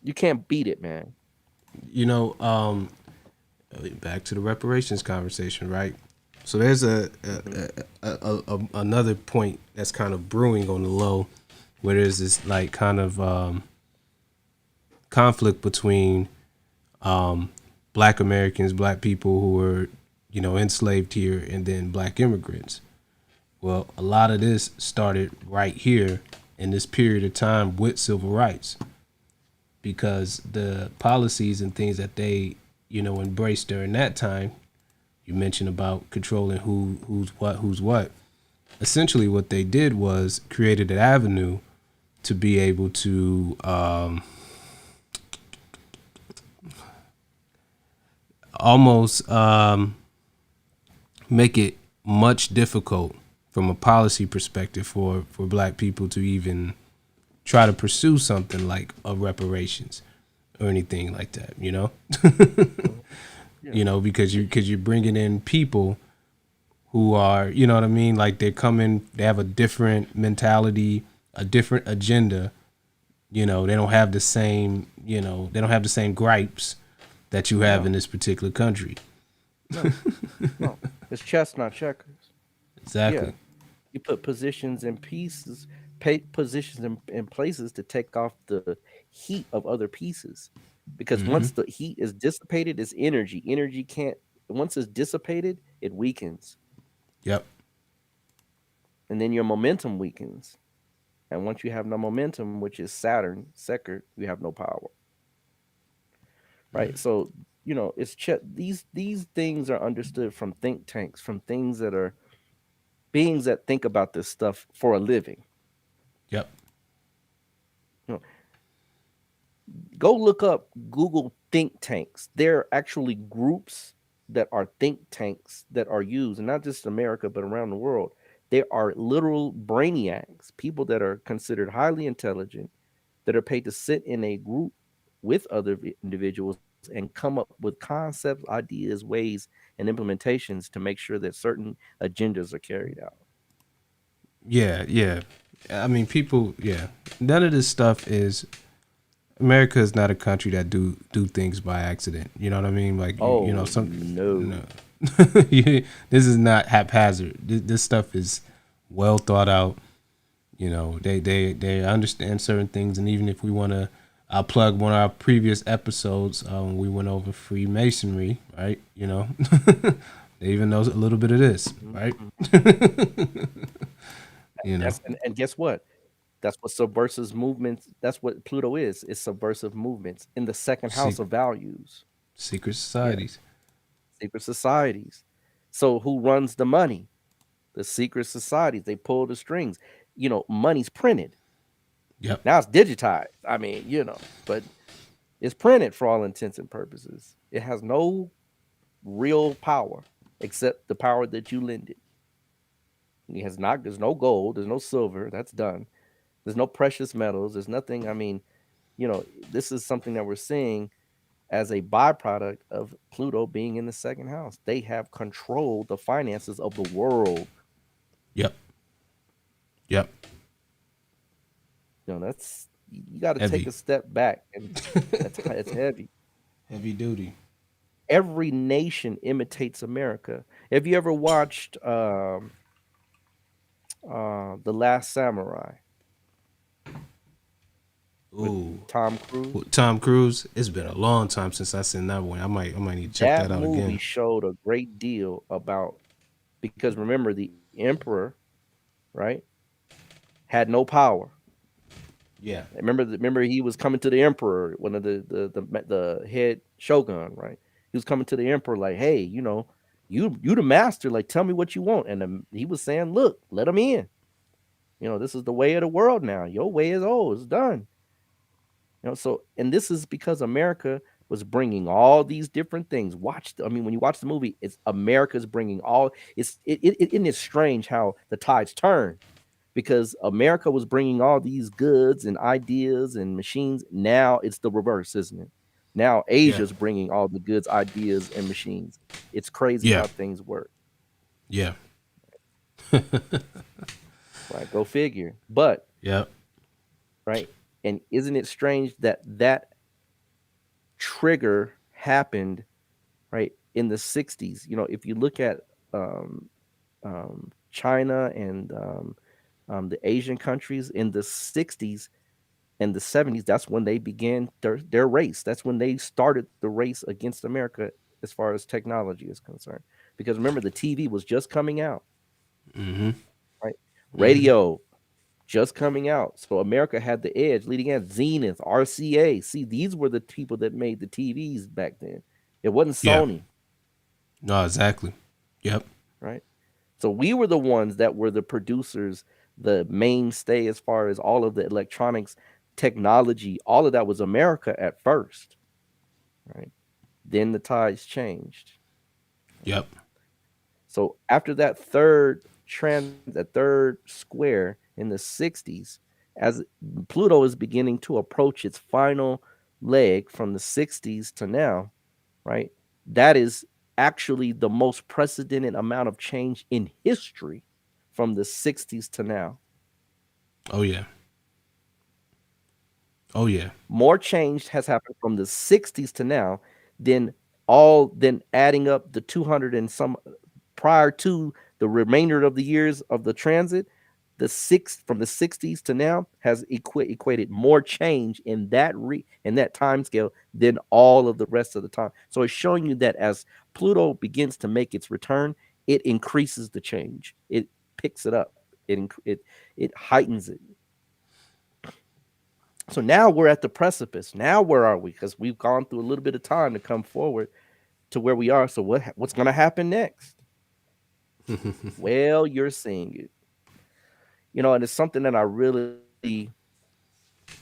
You can't beat it, man. Back to the reparations conversation, right? So there's another point that's kind of brewing on the low, where there's this like kind of conflict between Black Americans, Black people who were enslaved here, and then Black immigrants. Well, a lot of this started right here in this period of time with civil rights, because the policies and things that they embraced during that time, you mentioned about controlling who's what. Essentially what they did was created an avenue to be able to almost make it much difficult from a policy perspective for Black people to even try to pursue something like a reparations or anything like that, because you're bringing in people who are, like they have a different mentality, a different agenda. They don't have the same, they don't have the same gripes that you have No, in this particular country. no, no. It's chess, not checkers. Yeah, Exactly. you put positions in pieces, positions in places to take off the heat of other pieces. Because once the heat is dissipated, it's energy. Energy can't. Once it's dissipated, it weakens, Yep. and then your momentum weakens. And once you have no momentum, which is Saturn, Second, you have no power. Right. So it's these things are understood from think tanks, from things that are beings that think about this stuff for a living. Yep. You know, go look up Google think tanks. There are actually groups that are think tanks that are used, and not just America, but around the world. There are literal brainiacs, people that are considered highly intelligent, that are paid to sit in a group with other individuals and come up with concepts, ideas, ways, and implementations to make sure that certain agendas are carried out. Yeah. Yeah. I mean, people. Yeah. None of this stuff is. America is not a country that do things by accident. You know what I mean? Like Oh some. No. no. This is not haphazard. This stuff is well thought out. They understand certain things, and even if we want to, I'll plug one of our previous episodes. We went over Freemasonry, right? They even know a little bit of this, right? Mhm. you know, And guess what? That's what subversive movements. That's what Pluto is. It's subversive movements in the second house Se- of values. secret Yeah, societies. secret societies. So who runs the money? The secret societies. They pull the strings. Money's printed. Yep. Now it's digitized. I mean, but it's printed for all intents and purposes. It has no real power except the power that you lend it. It has not. There's no gold. There's no silver. That's done. There's no precious metals. There's nothing. I mean, this is something that we're seeing as a byproduct of Pluto being in the second house. They have controlled the finances of the world. Yep. Yep. That's you got to take Heavy. a step back, and it's heavy. Heavy duty. Every nation imitates America. Have you ever watched The Last Samurai with Ooh. Tom Cruise? With Tom Cruise. It's been Yeah. a long time since I seen that one. I might need to check That that out movie again. showed a great deal about, because remember, the emperor, right, had no power. Yeah. Remember he was coming to the emperor, one of the head shogun, right? He was coming to the emperor like, "Hey, you the master. Like, tell me what you want." And he was saying, "Look, let him in. This is the way of the world now. Your way is old. It's done." So, and this is because America was bringing all these different things. I mean, when you watch the movie, it's America's bringing all. Isn't it strange how the tides turn? Because America was bringing all these goods and ideas and machines. Now it's the reverse, isn't it? Now Yeah. Asia's bringing all the goods, ideas, and machines. It's crazy Yeah. how things work, Yeah. right? Go figure. But Yep. right, and isn't it strange that that trigger happened right in the '60s? If you look at um, China and the Asian countries in the '60s and the '70s, that's when they began their race. That's when they started the race against America as far as technology is concerned. Because remember, the TV was just coming out, Mm-hmm. right? Mm-hmm. Radio just coming out. So America had the edge, leading at Zenith, RCA. See, these were the people that made the TVs back then. It wasn't Yeah. Sony, No, exactly. Yep. right? So we were the ones that were the producers, the mainstay as far as all of the electronics technology. All of that was America at first, right? Then the tides changed. Right? Yep. So after that third square in the '60s, as Pluto is beginning to approach its final leg from the '60s to now, right? That is actually the most precedented amount of change in history from the '60s to now. Oh yeah. Oh yeah. More change has happened from the 60s to now than than adding up the 200 and some prior to the remainder of the years of the transit. From the 60s to now has equated more change in that time scale than all of the rest of the time. So it's showing you that as Pluto begins to make its return, it increases the change. It picks it up. It heightens it. So now we're at the precipice. Now where are we? Because we've gone through a little bit of time to come forward to where we are. So what's going to happen next? Well, you're seeing it. And it's something that I really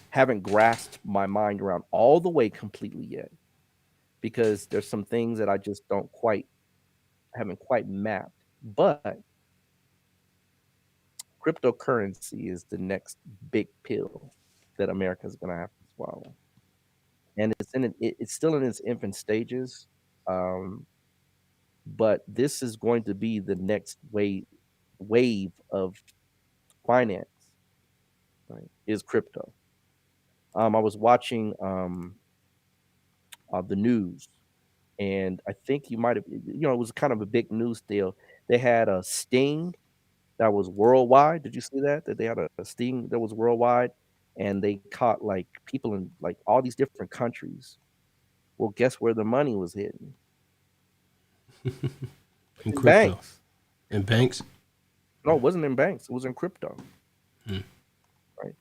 haven't grasped my mind around all the way completely yet, because there's some things that I just don't quite haven't quite mapped. But cryptocurrency is the next big pill that America is going to have to swallow, and it's still in its infant stages. Um, but this is going to be the next wave of finance, right? Is crypto. I was watching the news, and I think you might have, it was kind of a big news deal. They had a sting that was worldwide. Did you see that? That they had a sting that was worldwide, and they caught like people in like all these different countries. Well, guess where the money was hidden? In In crypto. banks. In banks. No, it wasn't in banks. It was in crypto. Hmm. Right?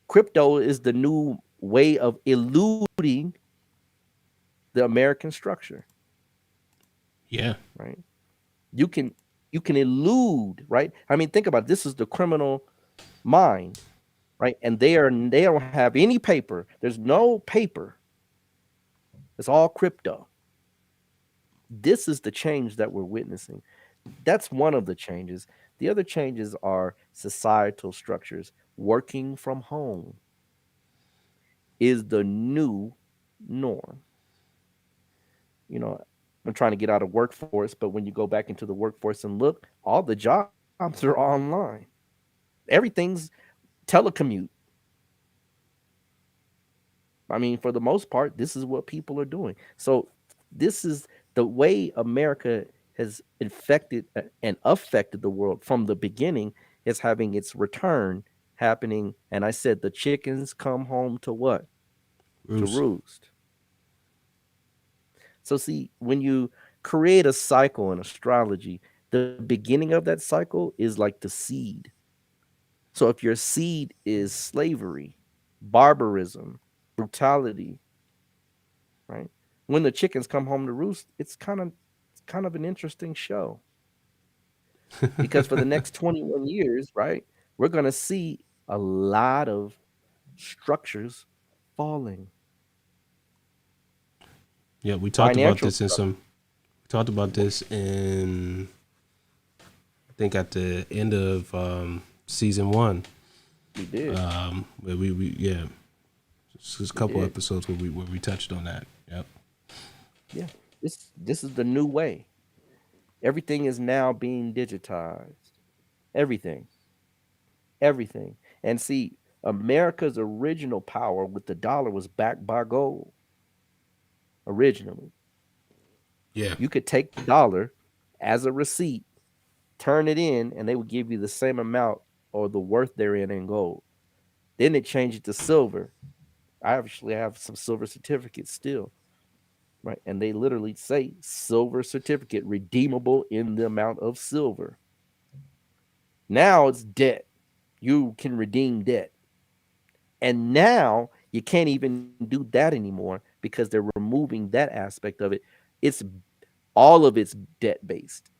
Crypto is the new way of eluding the American structure. Yeah. Right? You can you can elude, right? I mean, think about it. This is the criminal mind, right? And they don't have any paper. There's no paper. It's all crypto. This is the change that we're witnessing. That's one of the changes. The other changes are societal structures. Working from home is the new norm. I'm trying to get out of workforce, but when you go back into the workforce and look, all the jobs are online. Everything's telecommute. I mean, for the most part, this is what people are doing. So this is the way America has infected and affected the world from the beginning, is having its return happening. And I said the chickens come home to what? To Bruce. roost. So see, when you create a cycle in astrology, the beginning of that cycle is like the seed. So if your seed is slavery, barbarism, brutality, right? When the chickens come home to roost, it's kind of an interesting show, because for the next 21 years, right, we're going to see a lot of structures falling, Yeah, we talked about financial this in structure. some. We talked about this in, I think, at the end of season one. We did. Where we yeah, just a We couple did. episodes where we touched on that. Yep. Yeah. This is the new way. Everything is now being digitized. Everything. Everything. And see, America's original power with the dollar was backed by gold originally. Yeah. You could take the dollar as a receipt, turn it in, and they would give you the same amount or the worth therein in gold. Then they changed it to silver. I actually have some silver certificates still, right? And they literally say silver certificate redeemable in the amount of silver. Now it's debt. You can redeem debt. And now you can't even do that anymore because they're removing that aspect of it. It's all of it's debt based.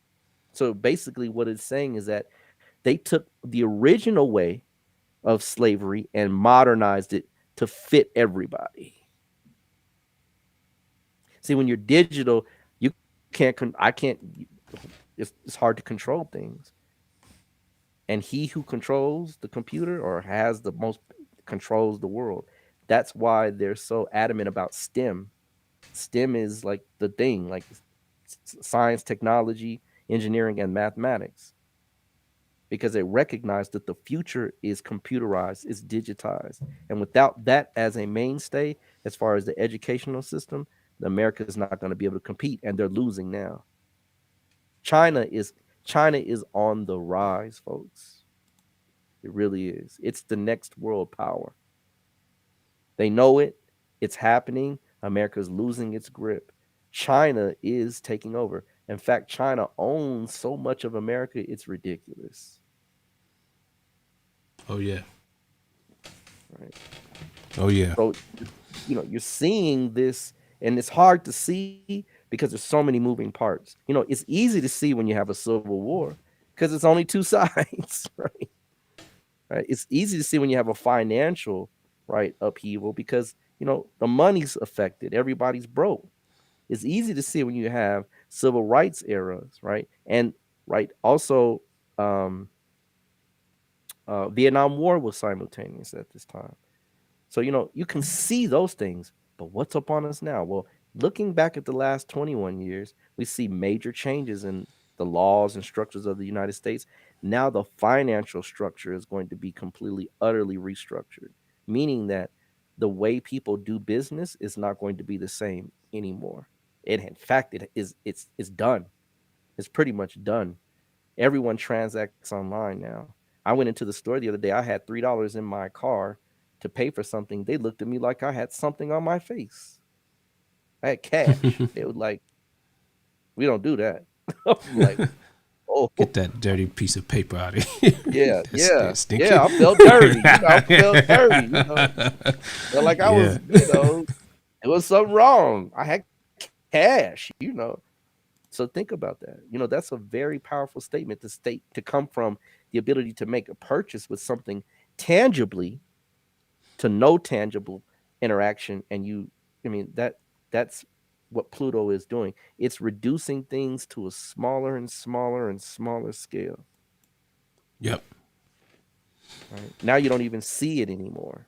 So basically, what it's saying is that they took the original way of slavery and modernized it to fit everybody. See, when you're digital, you can't, I can't, it's hard to control things. And he who controls the computer or has the most controls the world. That's why they're so adamant about STEM. STEM is like the thing, like science, technology, engineering, and mathematics, because they recognize that the future is computerized, it's digitized. And without that as a mainstay, as far as the educational system, America is not going to be able to compete, and they're losing now. China is China is on the rise, folks. It really is. It's the next world power. They know it. It's happening. America's losing its grip. China is taking over. In fact, China owns so much of America, it's ridiculous. Oh yeah. Right. Oh yeah. So, you're seeing this, and it's hard to see because there's so many moving parts. It's easy to see when you have a civil war because it's only two sides, right? Right. It's easy to see when you have a financial, right, upheaval because, the money's affected. Everybody's broke. It's easy to see when you have civil rights eras, right? And right, also Vietnam War was simultaneous at this time. So, you can see those things, but what's up on us now? Well, looking back at the last 21 years, we see major changes in the laws and structures of the United States. Now the financial structure is going to be completely, utterly restructured, meaning that the way people do business is not going to be the same anymore. In fact, it's done. It's pretty much done. Everyone transacts online now. I went into the store the other day. I had $3 in my car to pay for something. They looked at me like I had something on my face. I had cash. They were like, "We don't do that." I'm like, oh, Get that dirty piece of paper out of here. yeah, That's stinky. yeah. I felt dirty. I felt dirty. Felt like I was, it was something wrong. I had cash. So think about that. That's a very powerful statement to come from the ability to make a purchase with something tangibly to no tangible interaction. And that's what Pluto is doing. It's reducing things to a smaller and smaller and smaller scale. Yep. Right? Now you don't even see it anymore,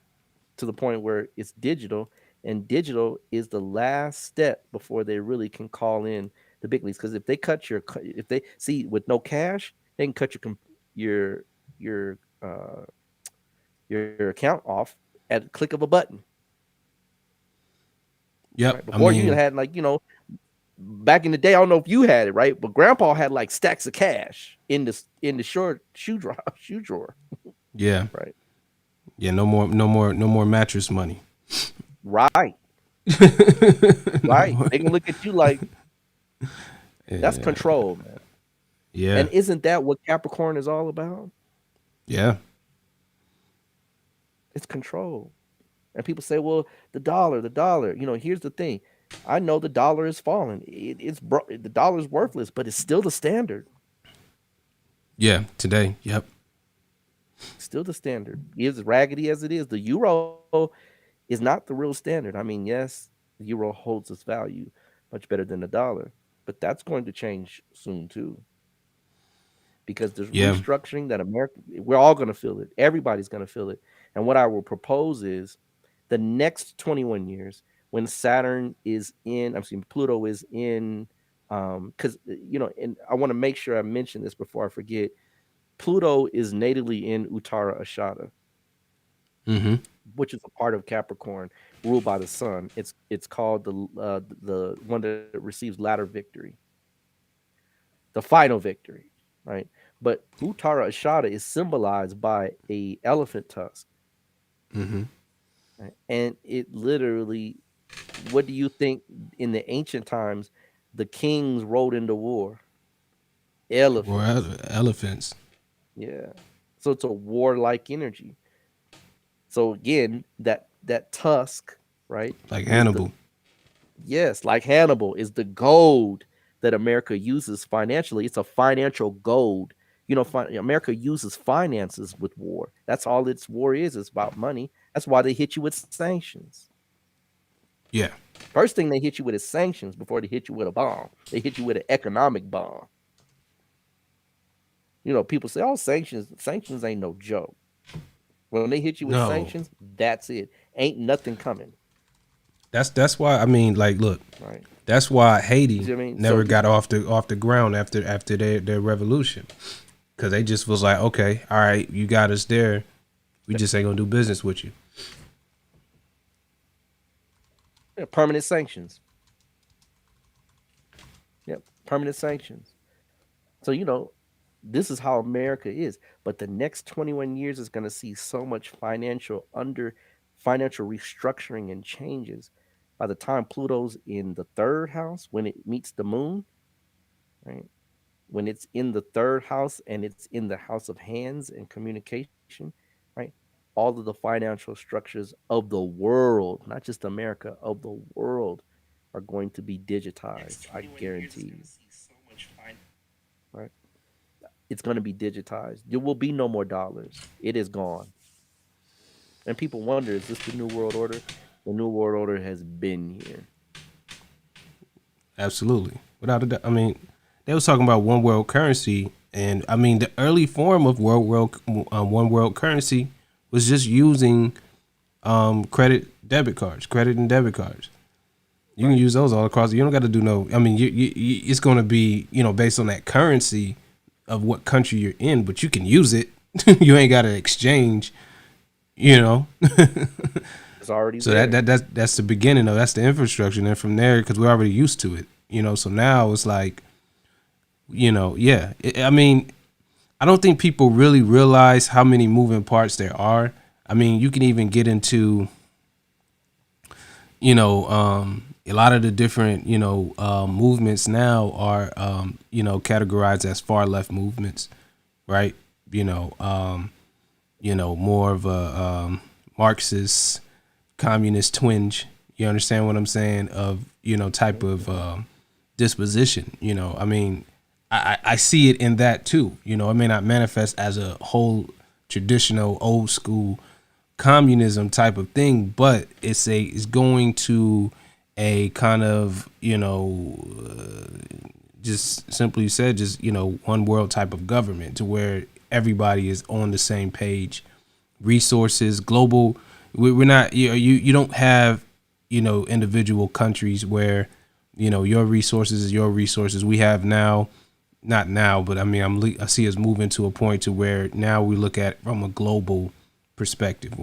to the point where it's digital, and digital is the last step before they really can call in the big leagues. Because if they see with no cash, they can cut your your account off at a click of a button. Yep. Right? Before you had back in the day, I don't know if you had it, right? But Grandpa had like stacks of cash in the short shoe drawer. Yeah. Right. Yeah. No more mattress money. Right. Right. They can look at you like that's control, man. Yeah. And isn't that what Capricorn is all about? Yeah. It's control. And people say, well, the dollar. Here's the thing. I know the dollar is falling. The dollar is worthless, but it's still the standard. Yeah. Today. Yep. Still the standard. As raggedy as it is, the euro is not the real standard. I mean, yes, the euro holds its value much better than the dollar, but that's going to change soon too. Because there's restructuring that we're all going to feel it. Everybody's going to feel it. And what I will propose is the next 21 years, when Pluto is in, because, and I want to make sure I mention this before I forget, Pluto is natively in Uttara Ashada, which is a part of Capricorn ruled by the sun. It's called the one that receives latter victory, the final victory, right? But Uttara Ashada is symbolized by a elephant tusk. Right? And it literally, what do you think in the ancient times the kings rode into war? Elephants. Yeah. So it's a warlike energy. So again, that tusk, right? Like Hannibal. Yes, like Hannibal is the gold that America uses financially. It's a financial gold. America uses finances with war. That's all its war is. It's about money. That's why they hit you with sanctions. Yeah. First thing they hit you with is sanctions before they hit you with a bomb. They hit you with an economic bomb. People say, "Oh, sanctions ain't no joke." When they hit you with sanctions, that's it. Ain't nothing coming. That's why look. Right. That's why Haiti You know what I mean? never got off the ground after their revolution. because they just was like, okay, all right, you got us there. We just ain't gonna do business with you. Yeah, permanent sanctions. Yep, permanent sanctions. So this is how America is. But the next 21 years is going to see so much financial restructuring and changes. By the time Pluto's in the third house, when it meets the moon, right? When it's in the third house and it's in the house of hands and communication, right? All of the financial structures of the world, not just America, of the world, are going to be digitized. I guarantee you, right? It's going to be digitized. There will be no more dollars. It is gone. And people wonder, is this the new world order? The new world order has been here. Absolutely, without a doubt. I mean, they was talking about one world currency, and I mean the early form of one world currency was just using credit and debit cards. You can use those all across. You don't got to do no. I mean, it's going to be based on that currency of what country you're in, but you can use it. You ain't got to exchange. You know, It's already so there. that's the beginning of that's the infrastructure. And then from there, because we're already used to it. So now it's like, yeah. I mean, I don't think people really realize how many moving parts there are. I mean, you can even get into a lot of the different movements now are categorized as far left movements, right? More of a Marxist communist twinge. You understand what I'm saying? Of type of disposition. I mean, I see it in that too. It may not manifest as a whole traditional old school communism type of thing, but it's going to a kind of just simply said just one world type of government to where everybody is on the same page. Resources global. We're not you don't have individual countries where your resources is your resources. We have now, not now, but I mean I see us moving to a point to where now we look at from a global perspective.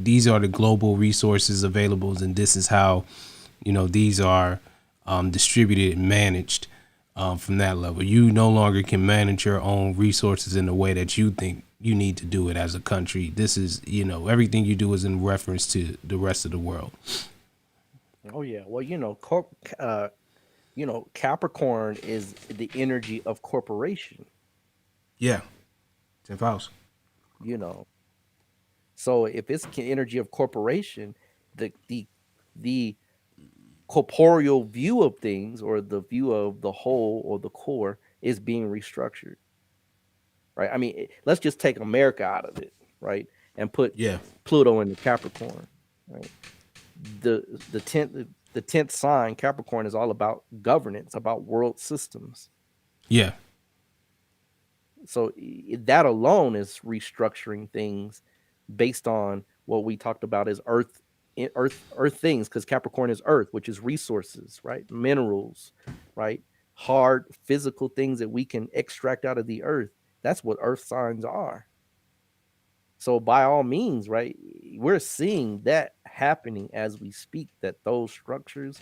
These are the global resources available, and this is how these are distributed and managed from that level. You no longer can manage your own resources in the way that you think you need to do it as a country. This is everything you do is in reference to the rest of the world. Oh yeah. Well, Capricorn is the energy of corporation. Yeah, 10th house. You know, so if it's energy of corporation, the the corporeal view of things or the view of the whole or the core is being restructured, right? I mean, let's just take America out of it, right, and put Yeah, Pluto in the Capricorn, right? The tenth sign Capricorn is all about governance, about world systems. yeah, So that alone is restructuring things based on what we talked about as earth things, because Capricorn is earth, which is resources, right? Minerals, right? Hard physical things that we can extract out of the earth. That's what earth signs are. So by all means, right, we're seeing that happening as we speak, that those structures,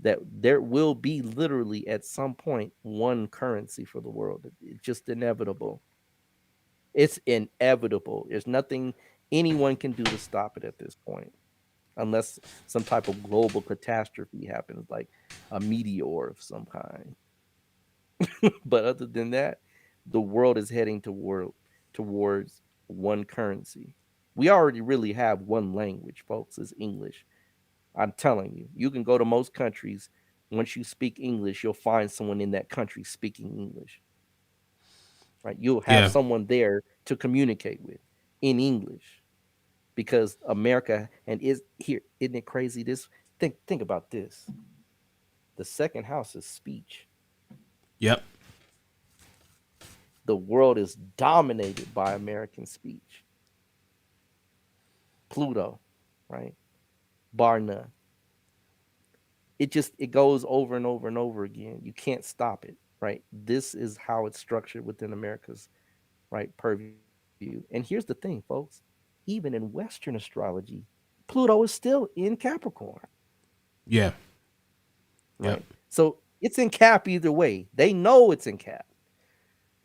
that there will be literally at some point one currency for the world. It's just inevitable. It's inevitable. There's nothing anyone can do to stop it at this point, unless some type of global catastrophe happens, like a meteor of some kind. But other than that, the world is heading towards one currency. We already really have one language, folks, is English. I'm telling you, you can go to most countries. Once you speak English, you'll find someone in that country speaking English, right? You'll have yeah, someone there to communicate with in English, because America and is here. Isn't it crazy? This think about this. The second house is speech. yep, The world is dominated by American speech. Pluto, right? Bar none. It goes over and over and over again. You can't stop it, right? This is how it's structured within America's. right? Purview. And here's the thing, folks. Even in Western astrology, Pluto is still in Capricorn, Yeah. Yep. right? So it's in Cap either way. They know it's in Cap.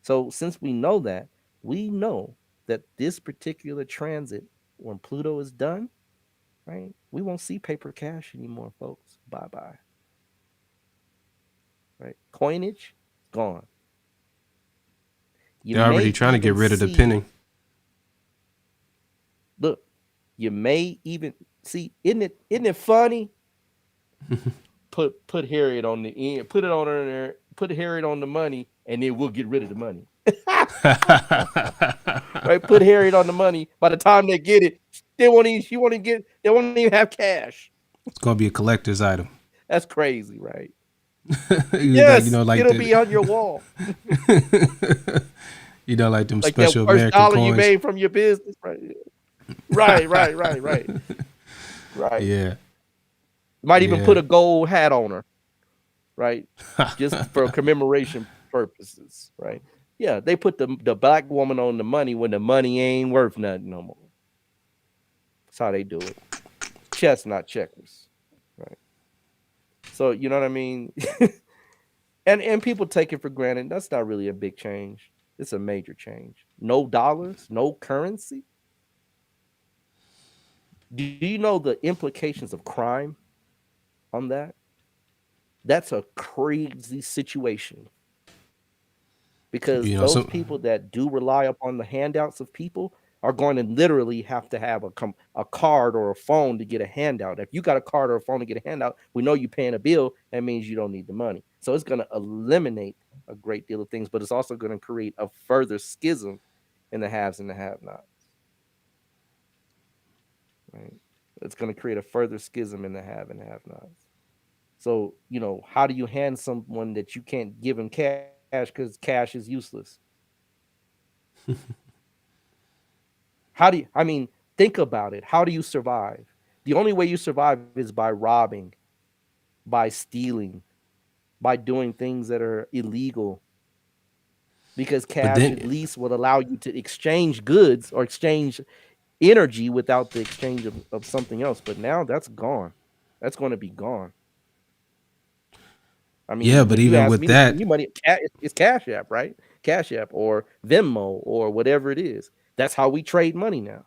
So since we know that, we know that this particular transit, when Pluto is done, right, we won't see paper cash anymore, folks. Bye bye. Right? Coinage, gone. You They're already may trying to get even rid of the see, penny. look, you may even see, isn't it funny? Put Harriet on the end, put it on her there, put Harriet on the money, and then we'll get rid of the money. Right? Put Harriet on the money. By the time they get it, they won't even have cash. It's gonna be a collector's item. That's crazy, right? Like, Yes, like it'll be on your wall. like them Like that special first American dollar you coins. made from your business, right? Right. Right. Yeah. Might even Yeah. put a gold hat on her, right? Just for commemoration purposes, right? Yeah, they put the black woman on the money when the money ain't worth nothing no more. That's how they do it. Chess, not checkers, right? So you know what I mean? and people take it for granted. That's not really a big change. It's a major change. No dollars, no currency. Do you know the implications of crime on that? That's a crazy situation because those So people that do rely upon the handouts of people are going to literally have to have a card or a phone to get a handout. If you got a card or a phone to get a handout, we know you're paying a bill. That means you don't need the money. So it's going to eliminate a great deal of things, but it's also going to create a further schism in the haves and the have-nots. Right? It's going to create a further schism in the have and have-nots. So, how do you hand someone that you can't give him cash because cash is useless? Think about it. How do you survive? The only way you survive is by robbing, by stealing, by doing things that are illegal. Because but cash then at least would allow you to exchange goods or exchange energy without the exchange of something else. But now that's gone. That's going to be gone. yeah, but When you even ask with me to send that, you money, it's Cash App, right? Cash App or Venmo or whatever it is. That's how we trade money now.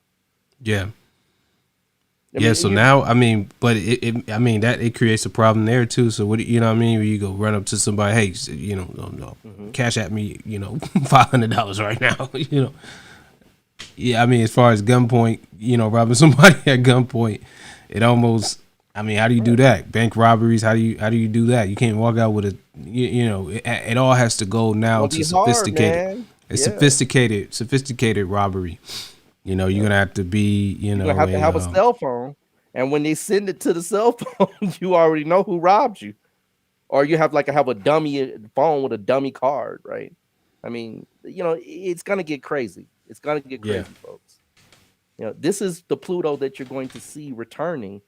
yeah. I Yeah, mean, so you now but that it creates a problem there too. So what you know what I mean? Where you go run up to somebody, hey, no, cash at me, $500 right now, Yeah, as far as gunpoint, robbing somebody at gunpoint, it almost. How do you do right. that? Bank robberies, how do you do that? You can't walk out with it all has to go It's now gonna to be hard, sophisticated. man. It's Yeah. sophisticated robbery. You're Yep. gonna have to be, You're gonna have to have a cell phone. And when they send it to the cell phone, you already know who robbed you. Or you have a dummy phone with a dummy card, right? It's gonna get crazy. It's gonna get yeah, crazy, folks. This is the Pluto that you're going to see returning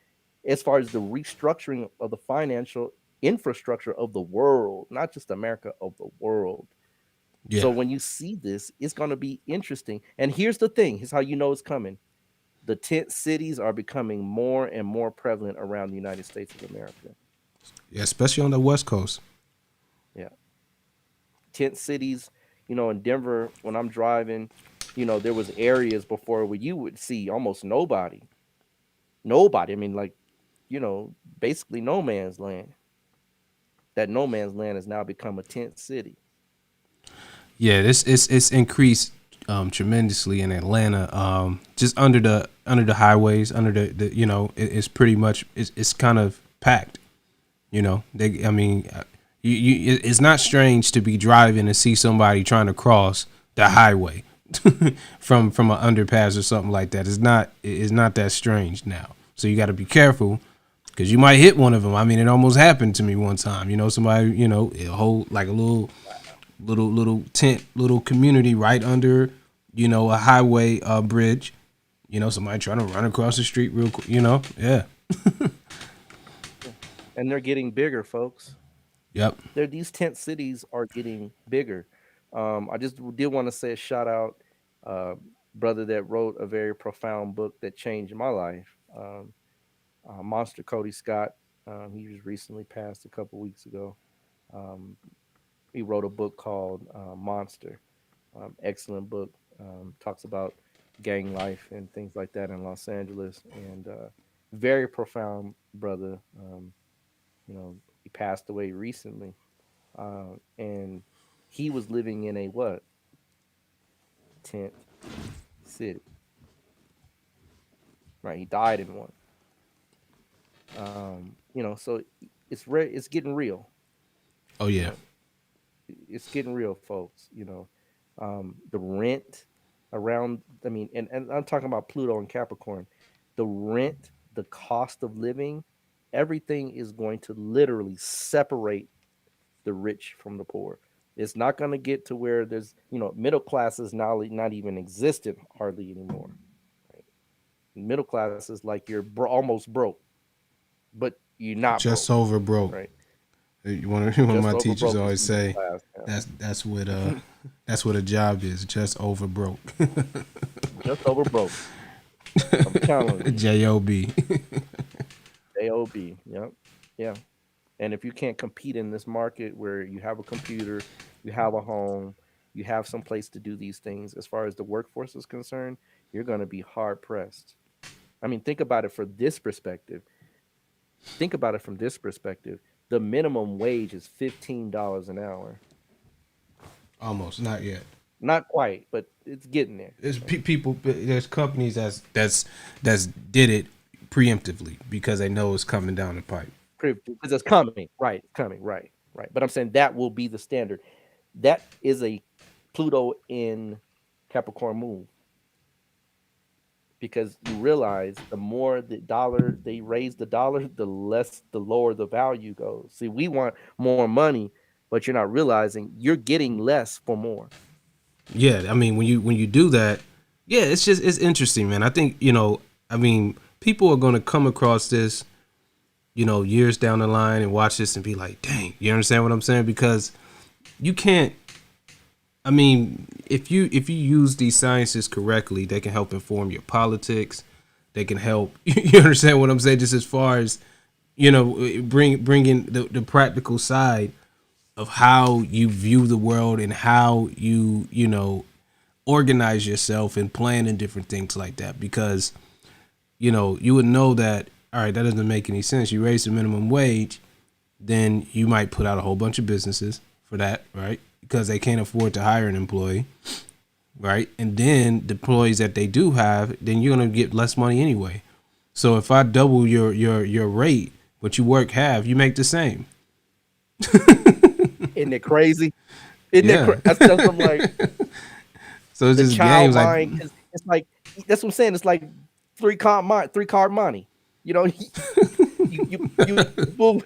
as far as the restructuring of the financial infrastructure of the world, not just America, of the world. yeah. So when you see this, it's going to be interesting. And here's the thing, here's how you know it's coming. The tent cities are becoming more and more prevalent around the United States of America. Yeah, especially on the West Coast. Yeah. Tent cities, in Denver, when I'm driving, there was areas before where you would see almost nobody. Nobody. Basically no man's land. That no man's land has now become a tent city. Yeah, it's increased tremendously in Atlanta. Just under the highways, under it's pretty much it's kind of packed. It's not strange to be driving and see somebody trying to cross the highway from an underpass or something like that. It's not that strange now. So you got to be careful because you might hit one of them. It almost happened to me one time. Somebody it hold like a little tent, little community right under a highway bridge. Somebody trying to run across the street real quick. Yeah. And they're getting bigger, folks. Yep. These tent cities are getting bigger. I just did want to say a shout out, uh, brother that wrote a very profound book that changed my life. Monster Cody Scott. He was recently passed a couple weeks ago. Um, he wrote a book called Monster. Excellent book. Talks about gang life and things like that in Los Angeles, and very profound brother. He passed away recently, and he was living in a what tent city, right? He died in one. So it's getting real. Oh You yeah. know, it's getting real, folks. The rent around. I mean, and I'm talking about Pluto and Capricorn. The rent, the cost of living, everything is going to literally separate the rich from the poor. It's not going to get to where there's middle class is now not even existent hardly anymore. Right? Middle class is like you're almost broke, but you're not Just broke, over broke. right? One of Just my over teachers broke is always middle say class that's what a job is, just over broke. just over broke. I'm telling you, Job. AOB. Yep, yeah. And if you can't compete in this market where you have a computer, you have a home, you have some place to do these things, as far as the workforce is concerned, you're going to be hard pressed. I mean, think about it from this perspective. Think about it from this perspective. The minimum wage is $15 an hour. Almost, not yet. Not quite, but it's getting there. There's Right? people. There's companies that's did it preemptively because they know it's coming down the pipe. Because it's coming, right? It's coming, right? Right. But I'm saying that will be the standard. That is a Pluto in Capricorn move, because you realize the more the dollar they raise the dollar, the lower the value goes. See, we want more money, but you're not realizing you're getting less for more. Yeah, I mean when you do that, yeah, it's interesting, man. I think I mean, people are gonna come across this, years down the line and watch this and be like, dang, you understand what I'm saying? Because you can't. I mean, if you use these sciences correctly, they can help inform your politics. They can help. You understand what I'm saying? Just as far as bringing the practical side of how you view the world and how you organize yourself and plan and different things like that. Because you would know that, all right, that doesn't make any sense. You raise the minimum wage, then you might put out a whole bunch of businesses for that, right? Because they can't afford to hire an employee, right? And then the employees that they do have, then you're gonna get less money anyway. So if I double your rate, but you work half, you make the same. Isn't it crazy? Isn't it? Yeah. That's what I'm like. So it's The just child games like, mind, because it's like that's what I'm saying. It's like three card money. You know, you boom.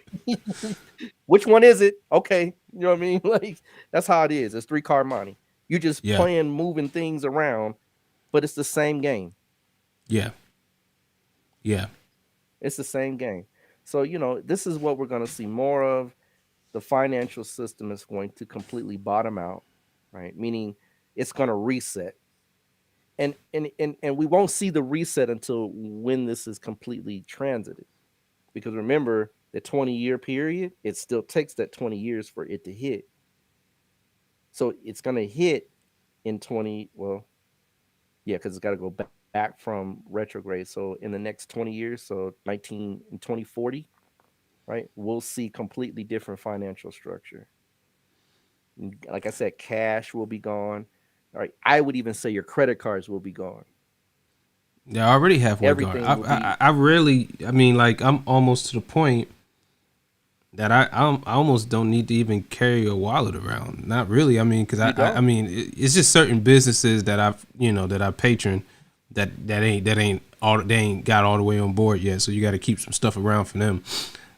Which one is it? Okay, you know what I mean. Like that's how it is. It's three card money. You just yeah, playing, moving things around, but it's the same game. yeah, yeah, It's the same game. So this is what we're going to see more of. The financial system is going to completely bottom out, right? Meaning it's going to reset. And we won't see the reset until when this is completely transited. Because remember, the 20-year period, it still takes that 20 years for it to hit. So it's going to hit in 20, well, yeah, because it's got to go back from retrograde. So in the next 20 years, so 19 and 2040, right, we'll see completely different financial structure. Like I said, cash will be gone. All right, I would even say your credit cards will be gone. yeah. I already have one guard. Everything will be I rarely. I mean, like I'm almost to the point that I almost don't need to even carry a wallet around. Not really. I mean, because you I don't. mean, it's just certain businesses that I've that I patron that ain't all they ain't got all the way on board yet. So you got to keep some stuff around for them.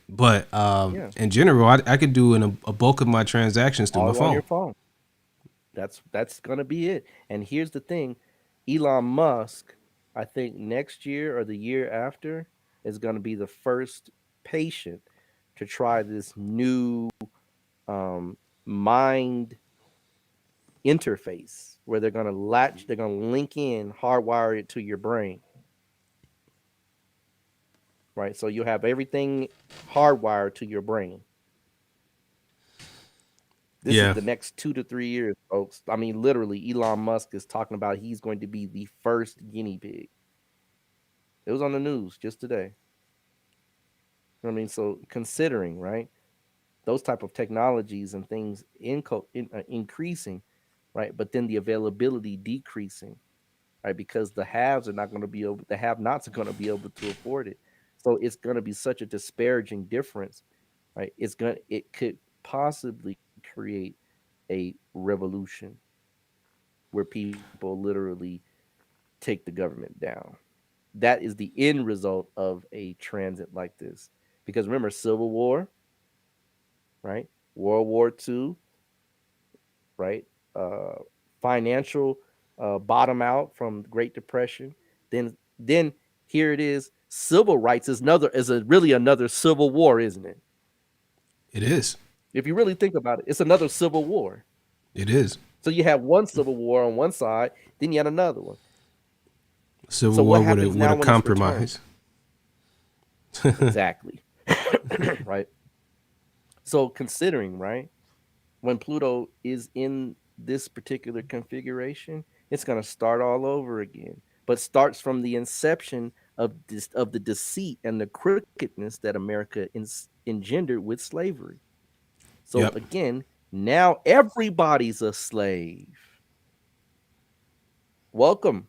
But Yeah, in general, I could do a bulk of my transactions through my all on your phone. phone. That's gonna be it. And here's the thing, Elon Musk, I think next year or the year after is gonna be the first patient to try this new um, mind interface where they're going to link in, hardwire it to your brain, right? So you have everything hardwired to your brain. This is Yeah. the next 2 to 3 years, folks. I mean, literally, Elon Musk is talking about he's going to be the first guinea pig. It was on the news just today. I mean, so considering, right, those type of technologies and things increasing, right, but then the availability decreasing, right, because the haves are not going to be able, the have-nots are going to be able to afford it. So it's going to be such a disparaging difference, right? It could possibly create a revolution where people literally take the government down. That is the end result of a transit like this. Because remember, Civil War, right? World War II, right? Uh, Financial bottom out from Great Depression. Then here it is. Civil rights is really another civil war, isn't it? It is. If you really think about it, it's another civil war. It is. So you have one civil war on one side, then you had another one. Civil So War what with happens a now when it's compromise. Exactly. Right. So considering, right, when Pluto is in this particular configuration, it's going to start all over again, but starts from the inception of the deceit and the crookedness that America engendered with slavery. So Yep. again, now everybody's a slave. Welcome.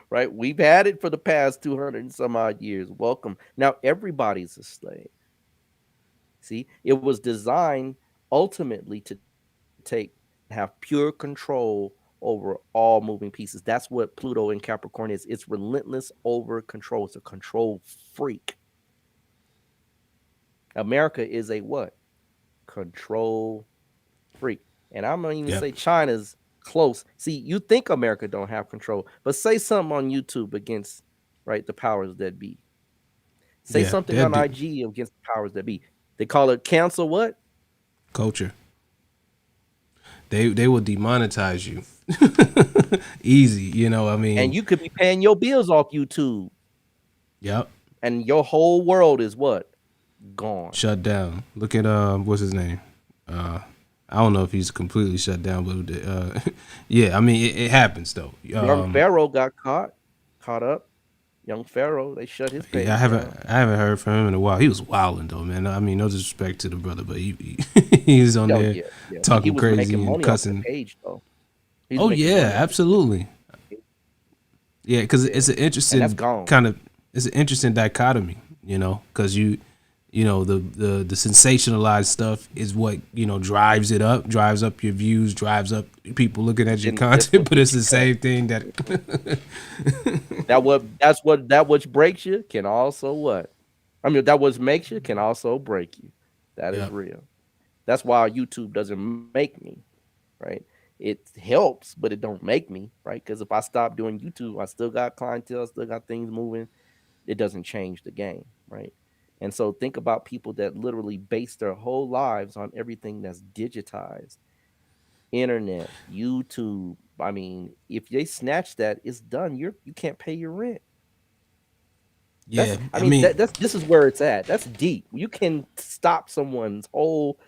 Right? We've had it for the past 200 and some odd years. Welcome. Now everybody's a slave. See, it was designed ultimately to have pure control over all moving pieces. That's what Pluto in Capricorn is. It's relentless over control. It's a control freak. America is a what? Control freak. And I'm not even say China's close. See, you think America don't have control, but say something on YouTube against, right, the powers that be. Say something on IG against the powers that be. They call it cancel what? Culture. They will demonetize you. Easy, you know, I mean. And you could be paying your bills off YouTube. Yep. And your whole world is what? Gone. Shut down. Look at what's his name? I don't know if he's completely shut down, but yeah, I mean it happens though. Young Pharaoh got caught up. Young Pharaoh, they shut his page. Yeah, I haven't heard from him in a while. He was wilding though, man. I mean, no disrespect to the brother, but he's on there talking crazy and cussing. Page, though. Oh yeah, absolutely. Yeah, because it's an interesting it's an interesting dichotomy, you know, because you know the sensationalized stuff is what, you know, drives up your views, drives up people looking at your content, but it's the same thing that which breaks you can also what? I mean, that which makes you can also break you. That is real. That's why YouTube doesn't make me, right? It helps, but it don't make me, right? Because if I stop doing YouTube, I still got clientele, still got things moving. It doesn't change the game, right? And so think about people that literally base their whole lives on everything that's digitized. Internet, YouTube. I mean, if they snatch that, it's done. You can't pay your rent. Yeah, I mean this is where it's at. That's deep. You can stop someone's whole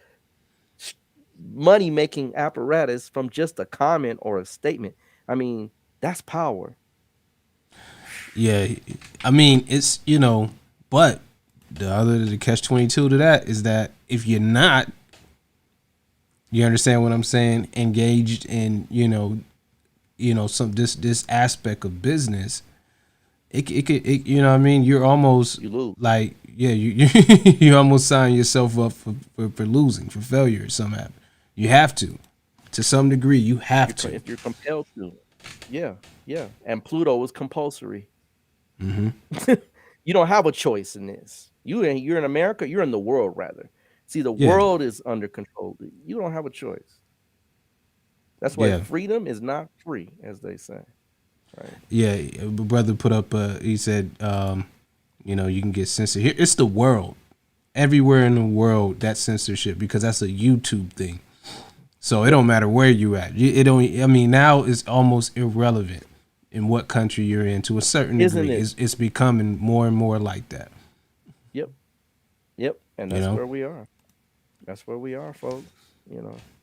money-making apparatus from just a comment or a statement. I mean, that's power. Yeah, I mean, it's, you know, but the catch-22 to that is that if you're not, you understand what I'm saying, engaged in, you know, some this aspect of business, it you know what I mean, you're almost like, yeah, you almost sign yourself up for losing, for failure somehow. You have to some degree. You have to if you're compelled to. Yeah. And Pluto is compulsory. Mm-hmm. You don't have a choice in this. You're in America. You're in the world, rather. See, the world is under control. You don't have a choice. That's why freedom is not free, as they say. Right? Yeah, brother put up. He said, you know, you can get censored here. It's the world, everywhere in the world, that censorship, because that's a YouTube thing. So it don't matter where you at. It don't. I mean, now it's almost irrelevant in what country you're in to a certain Isn't degree. it? It's becoming more and more like that. Yep. Yep. And You that's know. where we are. That's where we are, folks.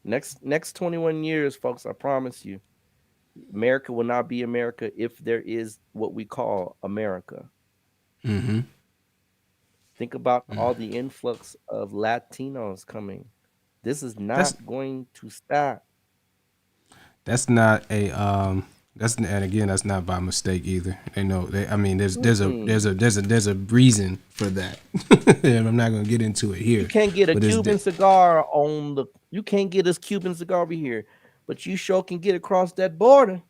Next 21 years, folks, I promise you, America will not be America if there is what we call America. Mm-hmm. Think about all the influx of Latinos coming. This is That's not going to stop. that's not a that's and again that's not by mistake either. They know they I mean there's a reason for that. And I'm not gonna get into it You here. can't get a But Cuban cigar on the. You can't get this Cuban cigar over here, but you sure can get across that border.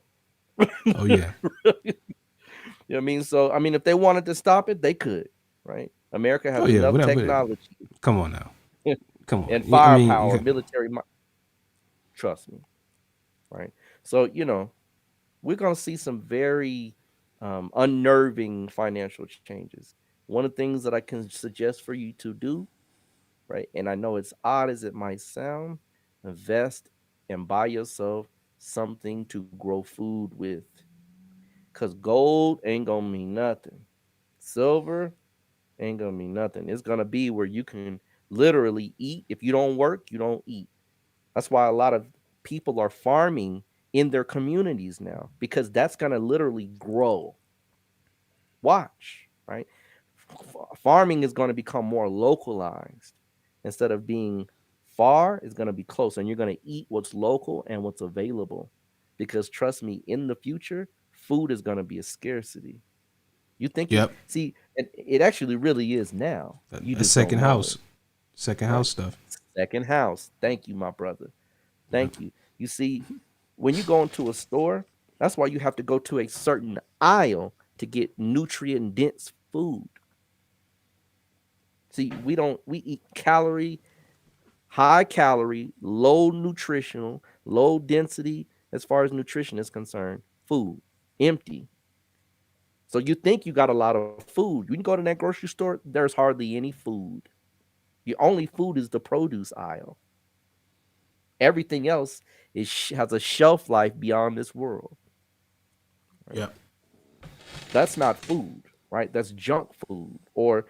oh yeah. You know what I mean? So, I mean, if they wanted to stop it, they could, right? America Oh has yeah, enough whatever. technology Come on now. Come on. and I mean firepower, military. Trust me, right? So, we're going to see some very unnerving financial changes. One of the things that I can suggest for you to do, right? And I know it's odd as it might sound, invest and buy yourself something to grow food with. Because gold ain't going to mean nothing. Silver ain't gonna mean nothing. It's gonna be where you can literally eat. If you don't work, you don't eat. That's why a lot of people are farming in their communities now because that's gonna literally grow. Watch, right? Farming is gonna become more localized instead of being far. It's gonna be close, and you're gonna eat what's local and what's available. Because trust me, in the future, food is gonna be a scarcity. You think yep. it actually really is now. You A just don't second know house. it, Second right? house stuff. Second house. Thank you, my brother. Yep. Thank you. You see, when you go into a store, that's why you have to go to a certain aisle to get nutrient dense food. See, we eat high calorie, low nutritional, low density as far as nutrition is concerned, food, empty. So you think you got a lot of food. You can go to that grocery store, there's hardly any food. Your only food is the produce aisle. Everything else has a shelf life beyond this world. Right? Yep. That's not food, right? That's junk food or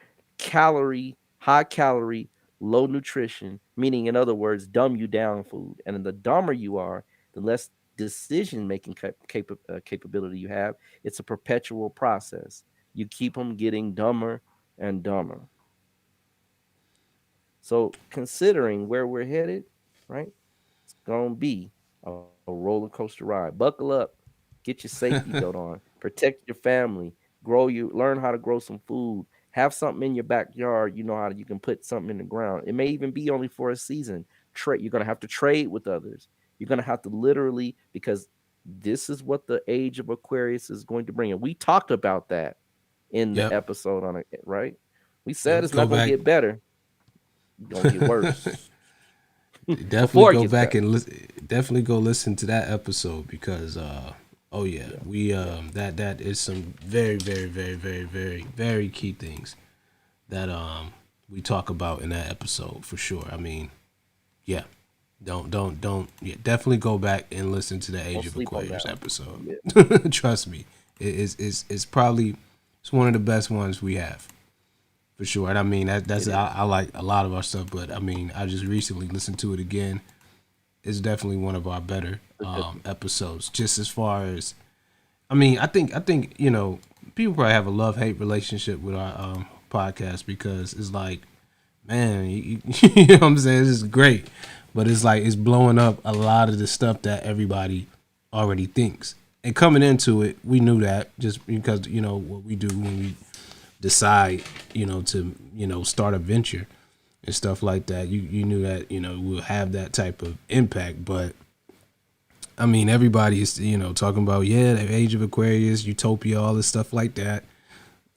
high calorie, low nutrition, meaning, in other words, dumb you down food. And the dumber you are, the less decision making capability you have. It's a perpetual process. You keep them getting dumber and dumber. So, considering where we're headed, right? It's gonna be a roller coaster ride. Buckle up, get your safety belt on, protect your family, learn how to grow some food, have something in your backyard. You know how you can put something in the ground. It may even be only for a season. You're gonna have to trade with others. You're gonna have to literally, because this is what the age of Aquarius is going to bring. And we talked about that in the Yep. episode on it, right? We said Yep. it's Go not gonna back. get better. It's gonna get worse Definitely before it go gets back better. and definitely go listen to that episode because oh yeah, we that is some very key things that we talk about in that episode for sure. I mean, yeah. Don't yeah, definitely go back and listen to the Age Don't of sleep on Aquarius that one. episode. Yeah. Trust me. It's probably it's one of the best ones we have. For sure. And I mean I like a lot of our stuff, but I mean I just recently listened to it again. It's definitely one of our better episodes. Just as far as I mean, I think people probably have a love-hate relationship with our podcast because it's like, man, you know what I'm saying? This is great. But it's like it's blowing up a lot of the stuff that everybody already thinks. And coming into it, we knew that just because, what we do when we decide, to, start a venture and stuff like that. You knew that, we'll have that type of impact. But I mean, everybody is, talking about, the Age of Aquarius, utopia, all this stuff like that.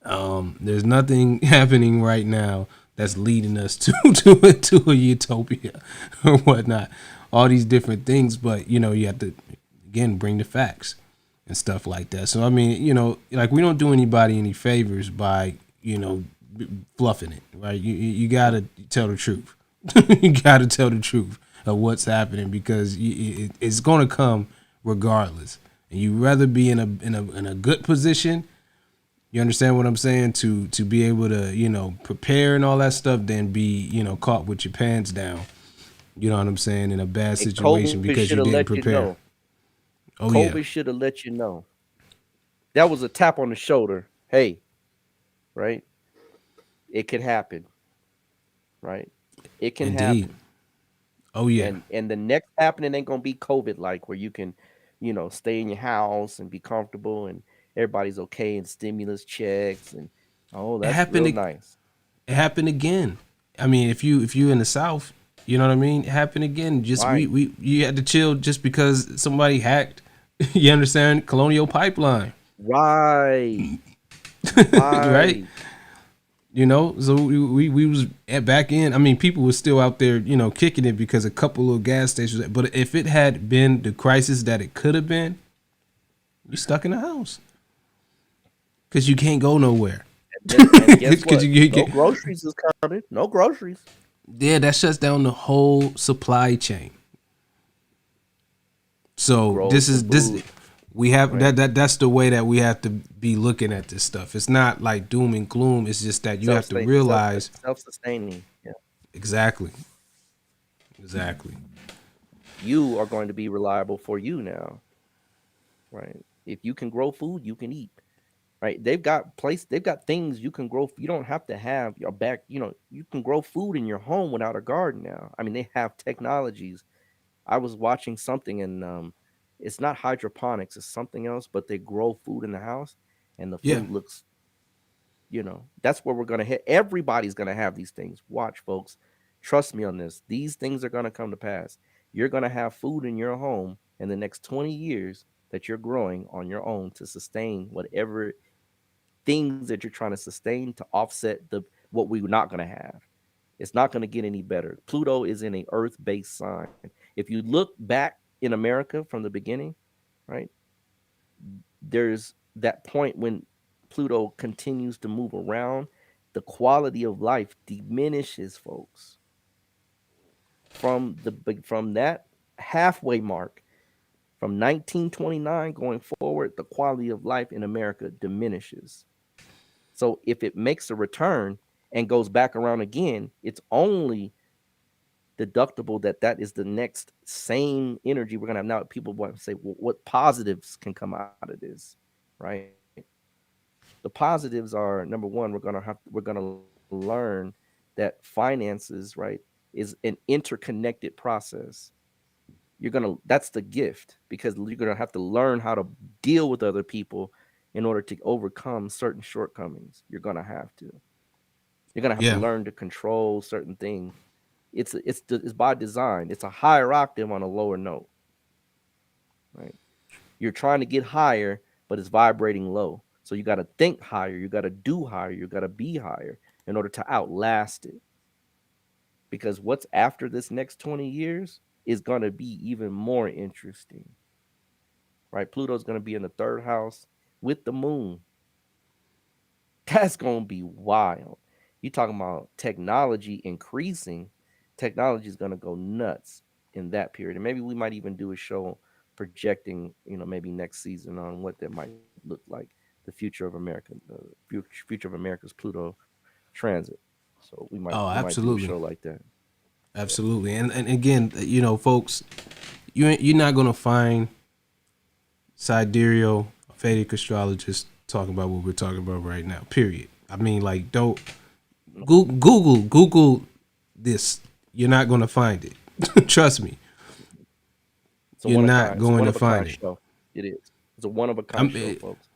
There's nothing happening right now that's leading us to a utopia or whatnot. All these different things, but you have to again bring the facts and stuff like that. So I mean, like we don't do anybody any favors by fluffing it, right? You gotta tell the truth. You gotta tell the truth of what's happening because it's going to come regardless. And you rather be in a good position. You understand what I'm saying? To be able to, prepare and all that stuff, than be, caught with your pants down. You know what I'm saying? In a bad And situation COVID because should you have didn't let you prepare. know. Oh yeah. COVID should have let you know. That was a tap on the shoulder. Hey, right? It could happen, right? It can Indeed. happen. Oh yeah. And the next happening ain't gonna be COVID like where you can, stay in your house and be comfortable and everybody's okay and stimulus checks and oh, It that's happened. real It nice. happened again. I mean, if you in the South, you know what I mean. It happened again. Just Right. we you had to chill just because somebody hacked. You understand? Colonial Pipeline, Right. right? Right. So we was back in. I mean, people were still out there, kicking it because a couple of gas stations. But if it had been the crisis that it could have been, you stuck in the house because you can't go nowhere. And guess Because what? you No get, groceries is coming. No groceries. yeah, that shuts down the whole supply chain. So Grow this some is this food, we have right? that's the way that we have to be looking at this stuff. It's not like doom and gloom. It's just that you have to realize Self-sustaining. Yeah. exactly, exactly. You are going to be reliable for you now, right? If you can grow food, you can eat. Right? They've got things you can grow. You don't have to have your back, you can grow food in your home without a garden now. I mean, they have technologies. I was watching something and it's not hydroponics, it's something else, but they grow food in the house and the Yeah, food looks, that's where we're gonna hit. Everybody's gonna have these things. Watch, folks. Trust me on this. These things are gonna come to pass. You're gonna have food in your home in the next 20 years that you're growing on your own to sustain whatever things that you're trying to sustain to offset the what we're not going to have. It's not going to get any better. Pluto is in a earth-based sign. If you look back in America from the beginning, right? There's that point when Pluto continues to move around, the quality of life diminishes, folks. From that halfway mark, from 1929 going forward, the quality of life in America diminishes. So if it makes a return and goes back around again, it's only deductible that is the next same energy we're gonna have now. People want to say, well, what positives can come out of this, right? The positives are number one, we're gonna learn that finances, right, is an interconnected process. That's the gift because you're gonna have to learn how to deal with other people in order to overcome certain shortcomings. You're gonna have to yeah, learn to control certain things. It's by design. It's a higher octave on a lower note, right? You're trying to get higher, but it's vibrating low. So you got to think higher. You got to do higher. You got to be higher in order to outlast it. Because what's after this next 20 years is going to be even more interesting, right? Pluto's going to be in the third house with the moon. That's gonna be wild. You talking about technology increasing? Technology is gonna go nuts in that period, and maybe we might even do a show projecting, maybe next season on what that might look like, the future of America, future of America's Pluto transit. So oh, we might do a absolutely, show like that. Yeah. absolutely. And again, folks, you're not gonna find sidereal Vedic astrologists talking about what we're talking about right now. Period. I mean, like, don't Google this. You're not gonna find it. Trust me, It's a you're one of not kind. It's a going one to of a find kind it. show. It is. It's a one of a I kind show, mean, folks.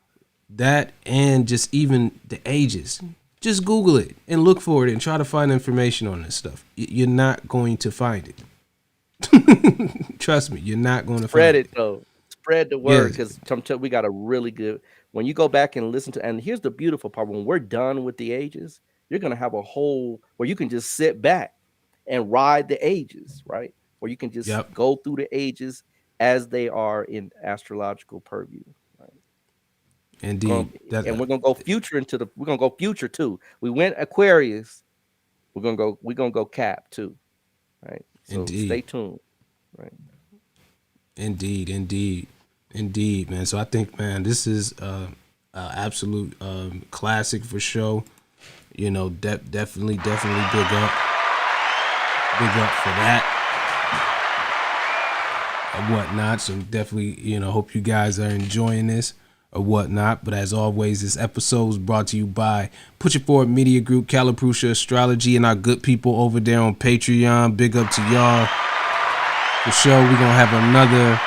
that and just even the ages. Just Google it and look for it and try to find information on this stuff. You're not going to find it. Trust me, you're not going to Spread find it it. though. Spread the word Yes. because we got a really good. When you go back and listen to, and here's the beautiful part: when we're done with the ages, you're gonna have a whole where you can just sit back and ride the ages, right? Where you can just Yep. go through the ages as they are in astrological purview. Right? Indeed. Going That. and we're gonna go future into the. We're gonna go future too. We went Aquarius. We're gonna go. We're gonna go Cap too. Right? So Indeed. stay tuned. Right. Indeed, man. So I think, man, this is absolute classic for sure. You know, definitely big up for that or whatnot. So definitely, hope you guys are enjoying this or whatnot. But as always, this episode is brought to you by Put Your Forward Media Group, Caliprucia Astrology, and our good people over there on Patreon. Big up to y'all. For sure, we're gonna have another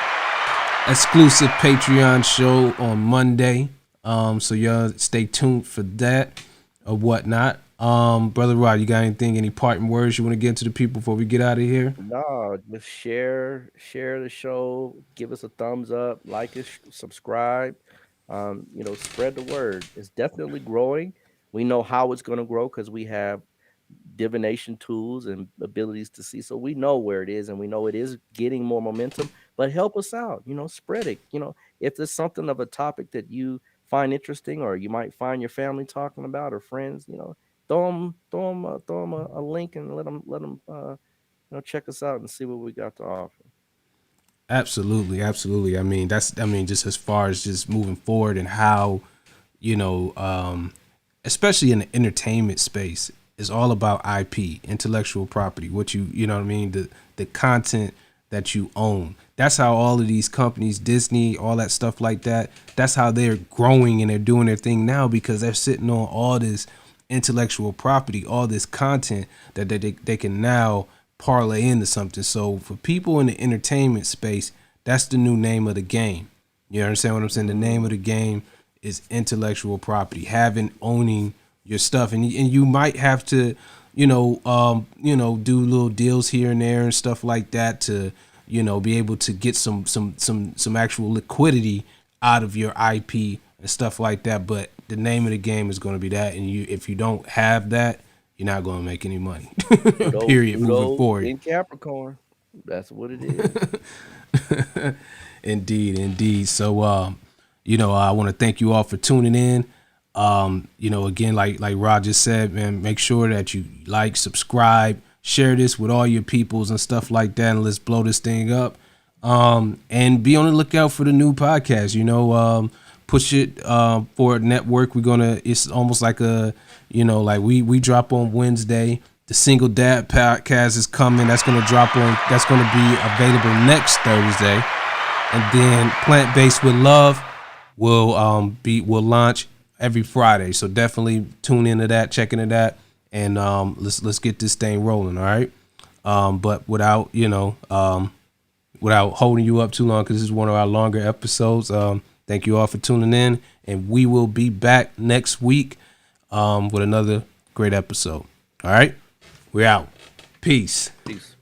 exclusive Patreon show on Monday. So y'all stay tuned for that or whatnot. Brother Rod, you got anything, any parting words you want to get to the people before we get out of here? No, just share the show, give us a thumbs up, like us, subscribe. Spread the word. It's definitely growing. We know how it's going to grow because we have divination tools and abilities to see. So we know where it is and we know it is getting more momentum, but help us out, spread it. If there's something of a topic that you find interesting or you might find your family talking about or friends, throw them a link and let them check us out and see what we got to offer. Absolutely. I mean, just as far as just moving forward and how, you know, especially in the entertainment space, is all about IP, intellectual property. What you know what I mean, the content that you own. That's how all of these companies, Disney, all that stuff like that. That's how they're growing and they're doing their thing now because they're sitting on all this intellectual property, all this content that they can now parlay into something. So for people in the entertainment space, that's the new name of the game. You understand what I'm saying? The name of the game is intellectual property, owning your stuff, and you might have to, do little deals here and there and stuff like that to, be able to get some actual liquidity out of your IP and stuff like that. But the name of the game is going to be that, and if you don't have that, you're not going to make any money. Period. Moving Pluto forward. in Capricorn. That's what it is. Indeed. So, I want to thank you all for tuning in. Again, like Rod just said, man, make sure that you like, subscribe, share this with all your peoples and stuff like that, and let's blow this thing up. And be on the lookout for the new podcast. Push It Forward Network. It's almost like we drop on Wednesday. The Single Dad podcast is coming. That's gonna be available next Thursday. And then Plant Based with Love will launch every Friday. So definitely tune into that, check into that, and let's get this thing rolling, all right? But without holding you up too long, because this is one of our longer episodes. Thank you all for tuning in, and we will be back next week with another great episode. All right? We're out. Peace. Peace.